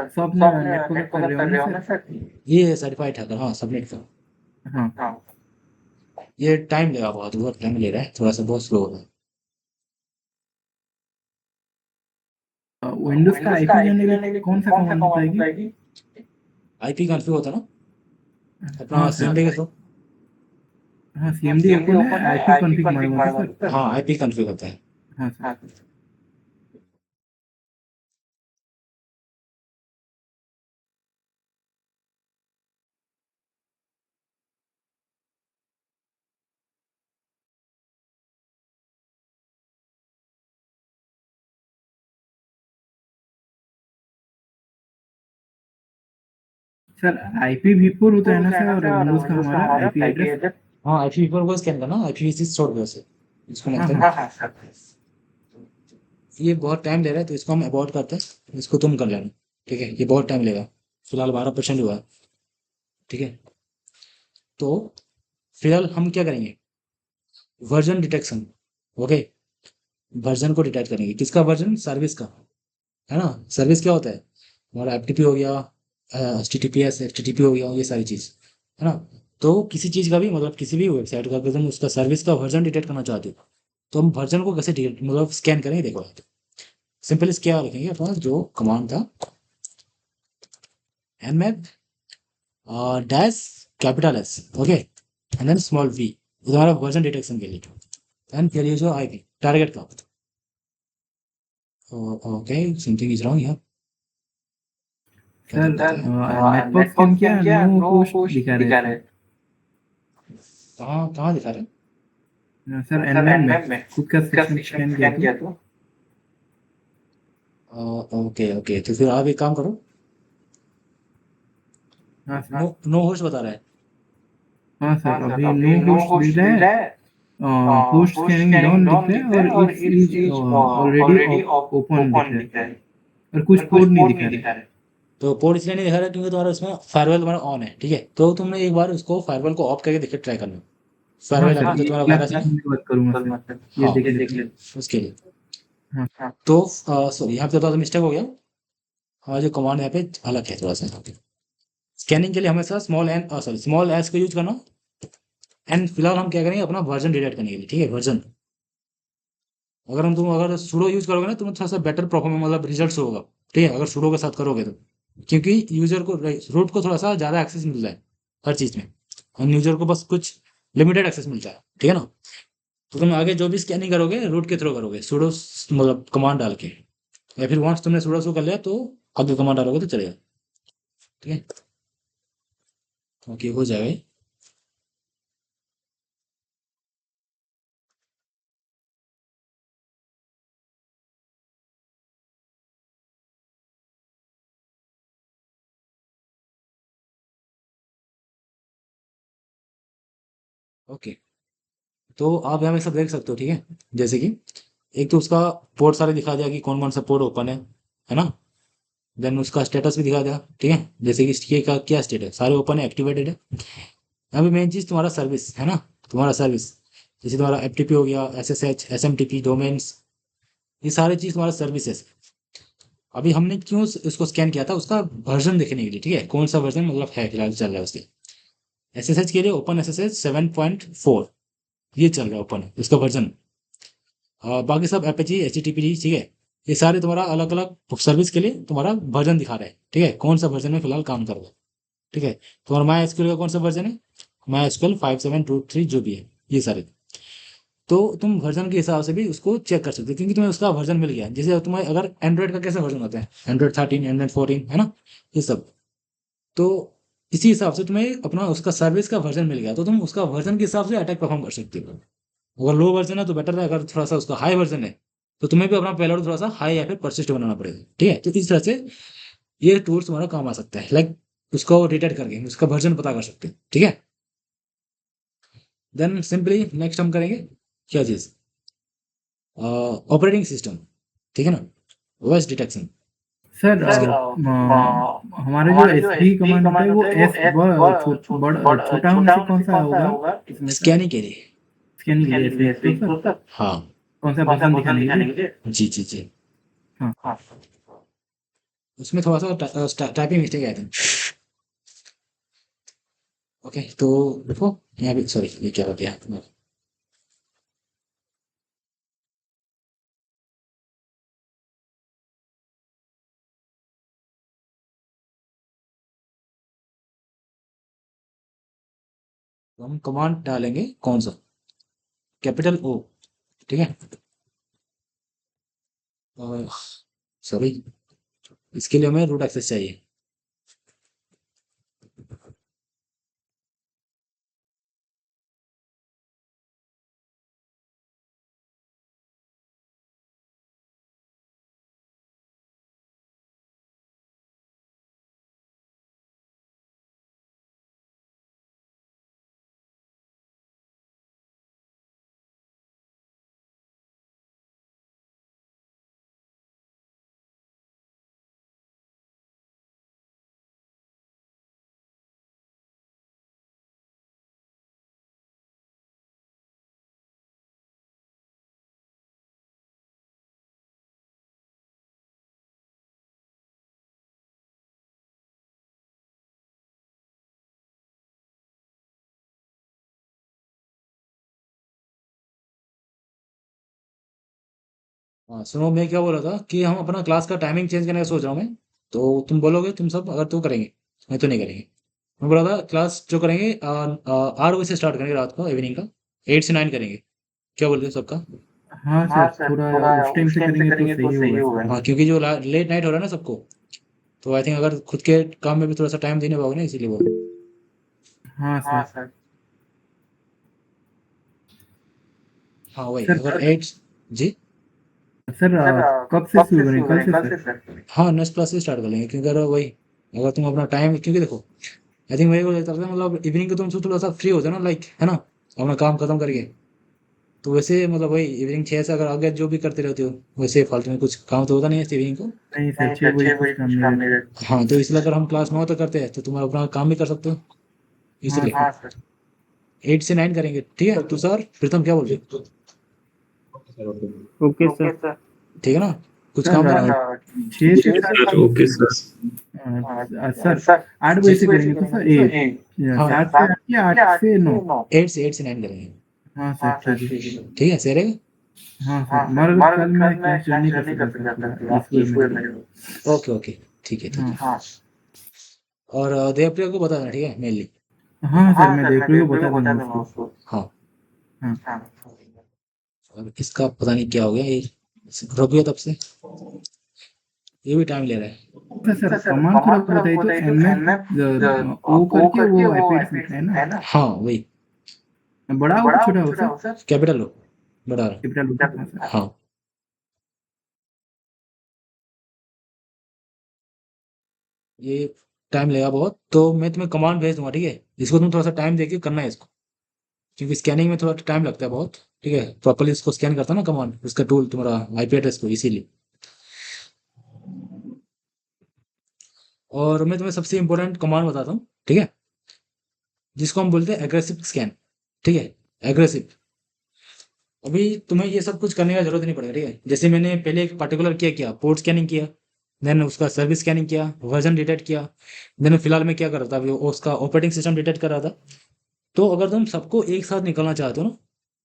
[SPEAKER 2] सब नेटवर्क कर रहे हो ना सर?
[SPEAKER 1] ये सर्टिफाइड हैकर, हाँ सबमिट का।
[SPEAKER 2] हाँ
[SPEAKER 1] ये टाइम लेगा, बहुत टाइम ले रहा है, थोड़ा सा बहुत स्लो हो रहा है।
[SPEAKER 2] विंडोज का आईपी जानने के लिए कौन सा कमांड बताएगी?
[SPEAKER 1] आईपी कॉन्फ़िगर होता है ना अपना
[SPEAKER 2] हाँ सर,
[SPEAKER 1] सीएमडी का तो।
[SPEAKER 2] हाँ सीएमडी ओपन है, आईपी कॉन्फ़िग मालूम है सर?
[SPEAKER 1] हाँ आईपी कॉन्फ़िगर होता है।
[SPEAKER 2] हाँ सर। सर IPv4 होता है ना सर, और विंडोज का हमारा आईपी एड्रेस?
[SPEAKER 1] हाँ IPv4 को स्कैन करना, IPv6 छोड़ दो उसे, इसको मत
[SPEAKER 2] हाँ
[SPEAKER 1] करना।
[SPEAKER 2] हाँ
[SPEAKER 1] ये बहुत टाइम ले रहा है तो इसको हम अवॉइड करते हैं, इसको तुम कर लेना, ठीक है। ये बहुत टाइम लेगा, फिलहाल 12% हुआ है, ठीक है। तो फिलहाल हम क्या करेंगे, वर्जन डिटेक्शन, ओके। वर्जन को डिटेक्ट करेंगे, किसका वर्जन, सर्विस का, है ना। सर्विस क्या होता है हमारा, एफटीपी हो गया, HTTPS HTTP हो गया, ये सारी चीज़, है ना। तो किसी चीज़ का भी मतलब किसी भी वेबसाइट का अगर तुम उसका सर्विस का वर्जन डिटेक्ट करना चाहते हो तो हम वर्जन को कैसे मतलब स्कैन करेंगे, देखो सिंपल क्या लिखेंगे अपना जो कमांड था, mf dash capital S, okay, and then small v, तुम्हारा वर्जन डिटेक्शन के लिए। एंड फिर ये जो आईपी टारगेट का, okay something is wrong here.
[SPEAKER 2] Sir, network scan किया, नो होस्ट दिखा रहे हैं
[SPEAKER 1] कहाँ कहाँ दिखा रहे हैं?
[SPEAKER 2] सर। एनलैब में खुद का सिस्टम स्कैन किया तो
[SPEAKER 1] ओके ओके, तो फिर आप एक काम करो,
[SPEAKER 2] हाँ सर।
[SPEAKER 1] नो होस्ट बता रहा है।
[SPEAKER 2] हाँ सर, अभी नो होस्ट दिख रहा है, होस्ट स्कैनिंग डाउन दिख रहा है, और इट्स इज ऑलरेडी ओपन दिख रहा है, और कुछ पोर्ट नहीं दिखा रहा है।
[SPEAKER 1] तो पोर्ट इसलिए नहीं दिखा रहा क्योंकि तुम्हारा उसमें फायरवॉल तुम्हारा ऑन है, ठीक है। तो तुमने एक बार उसको फायरवॉल को ऑफ करके देखिए, ट्राई करना,
[SPEAKER 2] हाँ
[SPEAKER 1] फायरवॉल
[SPEAKER 2] सर,
[SPEAKER 1] अभी जो
[SPEAKER 2] ये
[SPEAKER 1] तुम्हारा
[SPEAKER 2] क्लास
[SPEAKER 1] वायरस है
[SPEAKER 2] में बात करूंगा सर, ये
[SPEAKER 1] हाँ
[SPEAKER 2] देख लेते हैं।
[SPEAKER 1] उसके लिए।
[SPEAKER 2] हाँ
[SPEAKER 1] तो सॉरी यहाँ पे थोड़ा सा मिस्टेक हो गया, हमारा जो कमांड यहाँ पे अलग है थोड़ा सा। स्कैनिंग के लिए हमेशा स्मॉल एस को यूज करना। एंड फिलहाल हम क्या करेंगे, अपना वर्जन डिटेक्ट करने के लिए, ठीक है। वर्जन अगर सुडो यूज करोगे ना तुम्हें थोड़ा सा बेटर परफॉर्म मतलब रिजल्ट होगा, ठीक है, अगर सुडो के साथ करोगे तो, क्योंकि यूजर को रूट को थोड़ा सा ज़्यादा एक्सेस मिल जाए हर चीज़ में, और यूजर को बस कुछ लिमिटेड एक्सेस मिलता है, ठीक है ना। तो तुम आगे जो भी स्कैनिंग करोगे रूट के थ्रू करोगे, सुडो मतलब कमांड डाल के, या फिर वंस तुमने सुडो शो कर लिया तो आगे कमांड डालोगे तो चलेगा, ठीक है। ओके हो जाएगा ये। ओके, तो आप यहाँ पे सब देख सकते हो, ठीक है। जैसे कि एक तो उसका पोर्ट सारे दिखा दिया कि कौन कौन सा पोर्ट ओपन है ना। देन उसका स्टेटस भी दिखा दिया, ठीक है, जैसे कि इसके का क्या स्टेट है, सारे ओपन है, एक्टिवेटेड है। यहाँ पे मेन चीज़ तुम्हारा सर्विस है ना, तुम्हारा सर्विस, जैसे तुम्हारा FTP हो गया, SSH SMTP डोमेन्स, ये सारी चीज़ तुम्हारा सर्विसेज। अभी हमने क्यों इसको स्कैन किया था, उसका वर्जन देखने के लिए, ठीक है, कौन सा वर्जन मतलब है फिलहाल चल रहा है उसके। SSH के लिए ओपन SSH 7.4 ये चल रहा है ओपन इसका वर्जन। बाकी सब Apache HTTP, ठीक है, ये सारे तुम्हारा अलग अलग सर्विस के लिए तुम्हारा वर्जन दिखा रहे हैं, ठीक है, कौन सा वर्जन में फिलहाल काम कर रहा है, ठीक है। तुम्हारा MySQL का कौन सा वर्जन है, MySQL 5723 जो भी है, ये सारे। तो तुम वर्जन के हिसाब से भी उसको चेक कर सकते हो, क्योंकि तुम्हें उसका वर्जन मिल गया। जैसे तुम्हें अगर एंड्रॉइड का कैसा वर्जन होता है, एंड्रॉइड 13 एंड्रॉइड 14 है ना, ये सब। तो इसी हिसाब से तुम्हें अपना उसका सर्विस का वर्जन मिल गया, तो तुम उसका वर्जन के हिसाब से अटैक परफॉर्म कर सकते हो। अगर लो वर्जन है तो बेटर है, अगर थोड़ा सा उसका हाई वर्जन है तो तुम्हें भी अपना पेलोड थोड़ा सा हाई या फिर परसिस्ट बनाना पड़ेगा, ठीक है। तो इस तरह से ये टूल्स तुम्हारा काम आ सकता है, लाइक उसको डिटेक्ट करके उसका वर्जन पता कर सकते हो, ठीक है। देन सिंपली नेक्स्ट हम करेंगे क्या चीज़, ऑपरेटिंग सिस्टम, ठीक है ना, वॉइस डिटेक्शन।
[SPEAKER 2] सर हमारा जो एसपी कमांड होता है वो एस छोटा होने से कौन सा होगा इसमें सर?
[SPEAKER 1] स्कैनिंग के लिए।
[SPEAKER 2] स्कैनिंग के लिए एस तो सर
[SPEAKER 1] हाँ
[SPEAKER 2] कौन सा बटन दिखाने के लिए?
[SPEAKER 1] जी जी जी।
[SPEAKER 2] हाँ
[SPEAKER 1] उसमें थोड़ा सा टाइपिंग मिस्टेक आया था। ओके तो देखो यहाँ भी, सॉरी ये क्या हो गया, तो हम कमांड डालेंगे कौन सा, कैपिटल ओ, ठीक है। और सॉरी, इसके लिए हमें रूट एक्सेस चाहिए। हाँ सुनो, मैं क्या बोल रहा था कि हम अपना क्लास का टाइमिंग चेंज करने का सोच रहा हूँ मैं। तो तुम बोलोगे तुम सब अगर तो करेंगे, मैं तो नहीं करेंगे। मैं बोल रहा था क्लास जो करेंगे 8 बजे से स्टार्ट करेंगे रात को, इवनिंग का 8 से 9 करेंगे। क्या बोलते हो सबका?
[SPEAKER 2] हाँ सर थोड़ा उस टाइम से करेंगे तो सही होगा सर।
[SPEAKER 1] हाँ क्योंकि जो लेट नाइट हो रहा है ना सबको, तो आई थिंक अगर खुद के काम में भी थोड़ा सा टाइम देने पाओगे ना, इसीलिए बोल।
[SPEAKER 2] हाँ सर
[SPEAKER 1] हाँ वही
[SPEAKER 2] सर
[SPEAKER 1] अगर 8 जी।
[SPEAKER 2] सर कब से शुरू करें, कल से सर?
[SPEAKER 1] हाँ नेक्स्ट क्लास से स्टार्ट कर लेंगे, क्योंकि अगर वही, अगर तुम अपना टाइम, क्योंकि देखो आई थिंक वही हो जाता है, मतलब इवनिंग को तुम थोड़ा सा फ्री होते हो ना, लाइक है ना, अपना काम खत्म करके। तो वैसे मतलब वही इवनिंग 6 से अगर आगे जो भी करते रहते हो, वैसे फालतू में कुछ काम तो होता नहीं है इवनिंग को।
[SPEAKER 2] नहीं सर 6 बजे कुछ काम नहीं रहता।
[SPEAKER 1] हाँ तो इसलिए अगर हम क्लास 9 तक करते हैं तो तुम अपना काम भी कर सकते हो,
[SPEAKER 2] हाँ
[SPEAKER 1] इसलिए
[SPEAKER 2] सर
[SPEAKER 1] 8 से 9 करेंगे, ठीक है। तो सर प्रीतम क्या बोल रहे हो?
[SPEAKER 3] Okay sir.
[SPEAKER 1] ठीक है ना, कुछ काम
[SPEAKER 2] सर
[SPEAKER 1] करना
[SPEAKER 2] 6 से
[SPEAKER 4] ओके सर।
[SPEAKER 2] सर 8 बजे से करेंगे तो सर
[SPEAKER 1] हाँ
[SPEAKER 2] 7 से 8 या 8 से 9?
[SPEAKER 1] 8 से 9 करेंगे,
[SPEAKER 2] हाँ सर ठीक है।
[SPEAKER 1] ठीक है, सही रहेगा।
[SPEAKER 2] हाँ सर मगर कल मैं क्लास ज्वाइन नहीं कर सकता सर पूरा इस वे में।
[SPEAKER 1] ओके ओके, ठीक है ठीक है।
[SPEAKER 2] हाँ
[SPEAKER 1] और देवप्रिया को बता देना, ठीक है, मेनली।
[SPEAKER 2] हाँ सर मैं देख रही हूँ बता दूंगा उसको।
[SPEAKER 1] हाँ
[SPEAKER 2] हाँ
[SPEAKER 1] अब इसका पता नहीं क्या हो गया, ये रुक गया तब से, ये भी टाइम ले रहा है।
[SPEAKER 2] सर कमांड थोड़ा बताइए तो एमएफ ओ करके वो आईपी एड्रेस लिखना है ना?
[SPEAKER 1] हाँ वही,
[SPEAKER 2] बड़ा हो कि छोटा हो सर?
[SPEAKER 1] कैपिटल हो, बड़ा रहा।
[SPEAKER 2] कैपिटल हो हाँ सर।
[SPEAKER 1] हाँ ये टाइम लेगा बहुत, तो मैं तुम्हें कमांड भेज दूंगा, ठीक है। इसको तुम थोड़ा सा टाइम देके करना है इसको, क्योंकि स्कैनिंग में थोड़ा टाइम लगता है बहुत, ठीक है। प्रॉपर्ली इसको स्कैन करता है ना कमांड, उसका टूल तुम्हारा आईपी एड्रेस को, इसीलिए। और मैं तुम्हें सबसे इंपॉर्टेंट कमांड बताता हूँ, ठीक है, जिसको हम बोलते हैं एग्रेसिव स्कैन, ठीक है, एग्रेसिव। अभी तुम्हें ये सब कुछ करने का जरूरत नहीं पड़ेगा, ठीक है। जैसे मैंने पहले एक पर्टिकुलर किया, किया पोर्ट स्कैनिंग किया, देन उसका सर्विस स्कैनिंग किया, वर्जन डिटेक्ट किया, देन फिलहाल मैं क्या कर रहा था, अभी उसका ऑपरेटिंग सिस्टम डिटेक्ट कर रहा था। तो अगर तुम सबको एक साथ निकलना चाहते हो ना,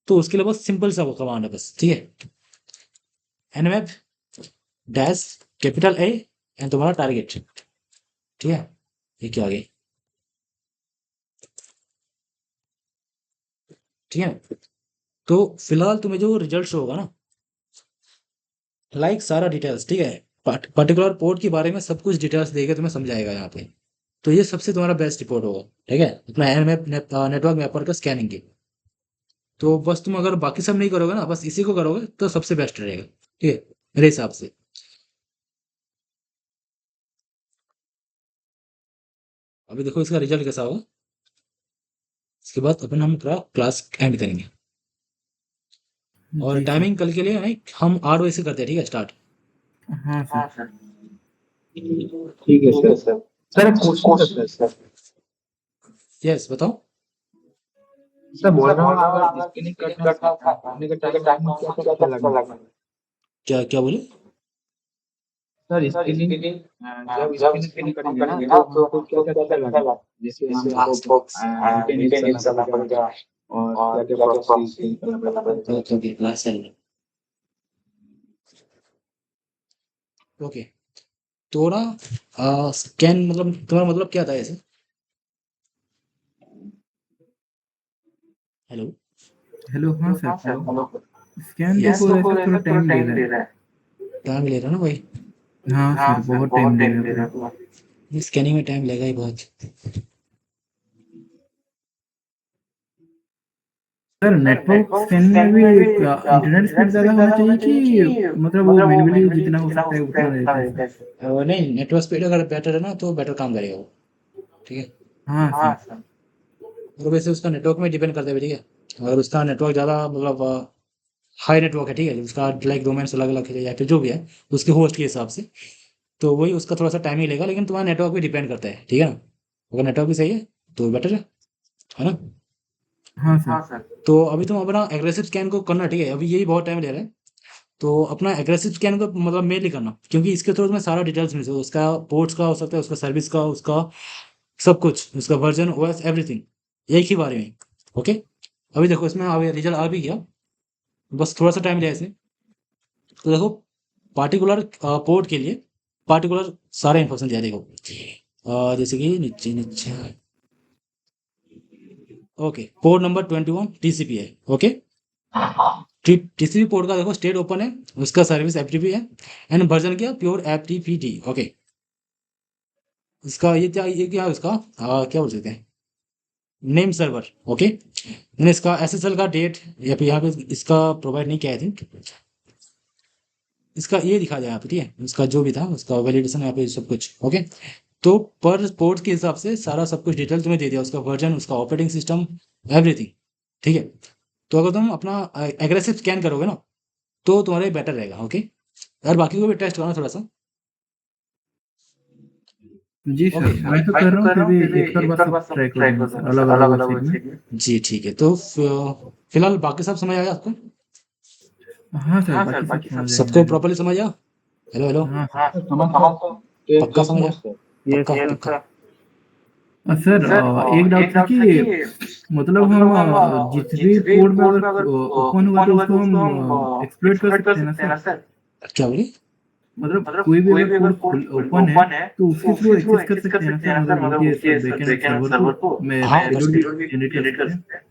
[SPEAKER 1] तो उसके लिए बस सिंपल सा कमांड है बस, ठीक है। nmap dash capital A and तुम्हारा टारगेट, ठीक है। ये क्या आ गया, ठीक है। तो फिलहाल तुम्हें जो रिजल्ट होगा ना, लाइक सारा डिटेल्स, ठीक है, पर्टिकुलर पोर्ट के बारे में सब कुछ डिटेल्स देके तुम्हें समझाएगा यहाँ पे। तो ये सबसे तुम्हारा बेस्ट रिपोर्ट होगा, ठीक है, अपना नेटवर्क मैपर का स्कैनिंग की। तो बस तुम अगर बाकी सब नहीं करोगे ना, बस इसी को करोगे तो सबसे बेस्ट रहेगा, ठीक है, मेरे हिसाब से। अभी देखो इसका रिजल्ट कैसा होगा। इसके बाद अपन हम पूरा क्लास एंड करेंगे। और
[SPEAKER 2] जी सर।
[SPEAKER 1] टाइमिंग कल के लिए है हम 8 बजे से करते हैं, ठीक है स्टार्ट।
[SPEAKER 2] हाँ सर।
[SPEAKER 5] ठीक है सर। सर एक क्वेश्चन है सर।
[SPEAKER 1] यस बताओ।
[SPEAKER 5] सर बोल रहा हूँ अगर स्कैनिंग करने का टाइम में क्या क्या लगेगा?
[SPEAKER 1] क्या क्या बोले?
[SPEAKER 5] सर स्कैनिंग जब स्कैनिंग करेंगे ना तो हमको क्या क्या लगेगा? जैसे हमको रिटर्न यूज करना पड़ेगा और क्या क्या प्रोसेस करना पड़ेगा?
[SPEAKER 1] Okay class and. ओके तो ना स्कैन मतलब तुम्हारा मतलब क्या था ऐसे? हेलो।
[SPEAKER 2] हेलो, हाँ सर, हेलो। स्कैन तो
[SPEAKER 1] यस
[SPEAKER 2] हो रहा है सर, थोड़ा टाइम ले रहा है।
[SPEAKER 1] टाइम ले रहा ना भाई।
[SPEAKER 2] हाँ सर, बहुत टाइम ले रहा है पूरा।
[SPEAKER 1] स्कैनिंग में टाइम लगेगा ही बहुत।
[SPEAKER 2] सर नेटवर्क स्कैनिंग में भी इंटरनेट स्पीड ज़्यादा होना चाहिए कि मतलब वो मैन्युअली जितना हो सकता है उतना रहता है सर?
[SPEAKER 1] नहीं नेटवर्क स्पीड अगर बेटर है ना तो बेटर काम करेगा वो, ठीक है।
[SPEAKER 2] हाँ सर।
[SPEAKER 1] और वैसे उसका नेटवर्क में डिपेंड करता है, ठीक है। अगर उसका नेटवर्क ज़्यादा मतलब हाई नेटवर्क है, ठीक है, उसका लाइक डोमेन्स अलग अलग है या फिर जो भी है उसके होस्ट के हिसाब से, तो वही उसका थोड़ा सा टाइम ही लेगा, लेकिन तुम्हारा नेटवर्क पे डिपेंड करता है, ठीक है ना। अगर नेटवर्क भी सही है तो बेटर है ना।
[SPEAKER 2] हाँ सर।
[SPEAKER 1] तो अभी तुम अपना एग्रेसिव स्कैन को करना, ठीक है, अभी यही बहुत टाइम ले रहा है। तो अपना एग्रेसिव स्कैन को मतलब मेनली करना, क्योंकि इसके थ्रू तुम्हें सारा डिटेल्स मिल सकता है, उसका पोर्ट्स का हो सकता है, उसका सर्विस का, उसका सब कुछ, उसका वर्जन ओएस एवरीथिंग एक ही बारे में। ओके अभी देखो इसमें अभी रिजल्ट आ भी गया, बस थोड़ा सा टाइम लिया इसने। तो देखो पार्टिकुलर पोर्ट के लिए पार्टिकुलर सारा इन्फॉर्मेशन दिया, देखो जैसे कि नीचे नीचे। ओके पोर्ट नंबर 21 टीसीपी है। ओके टीसीपी पोर्ट का देखो स्टेट ओपन है, उसका सर्विस एफटीपी है, एंड वर्जन क्या प्योर एफटीपीटी। ओके इसका ये क्या है उसका क्या बोल सकते हैं नेम सर्वर। ओके मैंने इसका एसएसएल का डेट या फिर यहाँ पे इसका प्रोवाइड नहीं किया, आई थिंक इसका ये दिखा दिया यहाँ पे, ठीक है, उसका जो भी था उसका वैलिडेशन यहाँ पे सब कुछ। ओके तो पर पोर्ट के हिसाब से सारा सब कुछ डिटेल तुम्हें दे दिया, उसका वर्जन, उसका ऑपरेटिंग सिस्टम, एवरीथिंग, ठीक है। तो अगर तुम अपना एग्रेसिव स्कैन करोगे ना तो तुम्हारे बेटर रहेगा। ओके यार बाकी को भी टेस्ट करना थोड़ा सा।
[SPEAKER 2] जी सर, मैं तो कर रहा हूँ, फिर भी एक और बार सब ट्राई कर दूंगा सर, अलग अलग वेबसाइट में।
[SPEAKER 1] जी ठीक है तो फिलहाल बाकी सब समझ आया आपको?
[SPEAKER 2] हाँ सर, बाकी सब समझ आएगा
[SPEAKER 1] सबको
[SPEAKER 2] मेरे को।
[SPEAKER 1] प्रॉपर्ली समझ आया? हेलो हेलो
[SPEAKER 2] हाँ
[SPEAKER 5] समझ सर।
[SPEAKER 1] पक्का समझ आया?
[SPEAKER 3] यस
[SPEAKER 1] पक्का
[SPEAKER 3] सर।
[SPEAKER 1] पक्का।
[SPEAKER 2] सर एक डाउट था कि मतलब हम जिस भी पोर्ट में अगर ओपन हुआ तो उसको हम एक्सप्लोइट कर सकते हैं ना सर?
[SPEAKER 1] क्या बोली?
[SPEAKER 2] मतलब कोई भी अगर पोर्ट ओपन है तो उसके थ्रू एक्सेस कर सकते हैं ना सर, मतलब उनके बैकएंड सर्वर को, मैं
[SPEAKER 1] हाँ कर
[SPEAKER 2] पेलोड भी
[SPEAKER 1] सकते
[SPEAKER 2] जनरेट कर सकते हैं?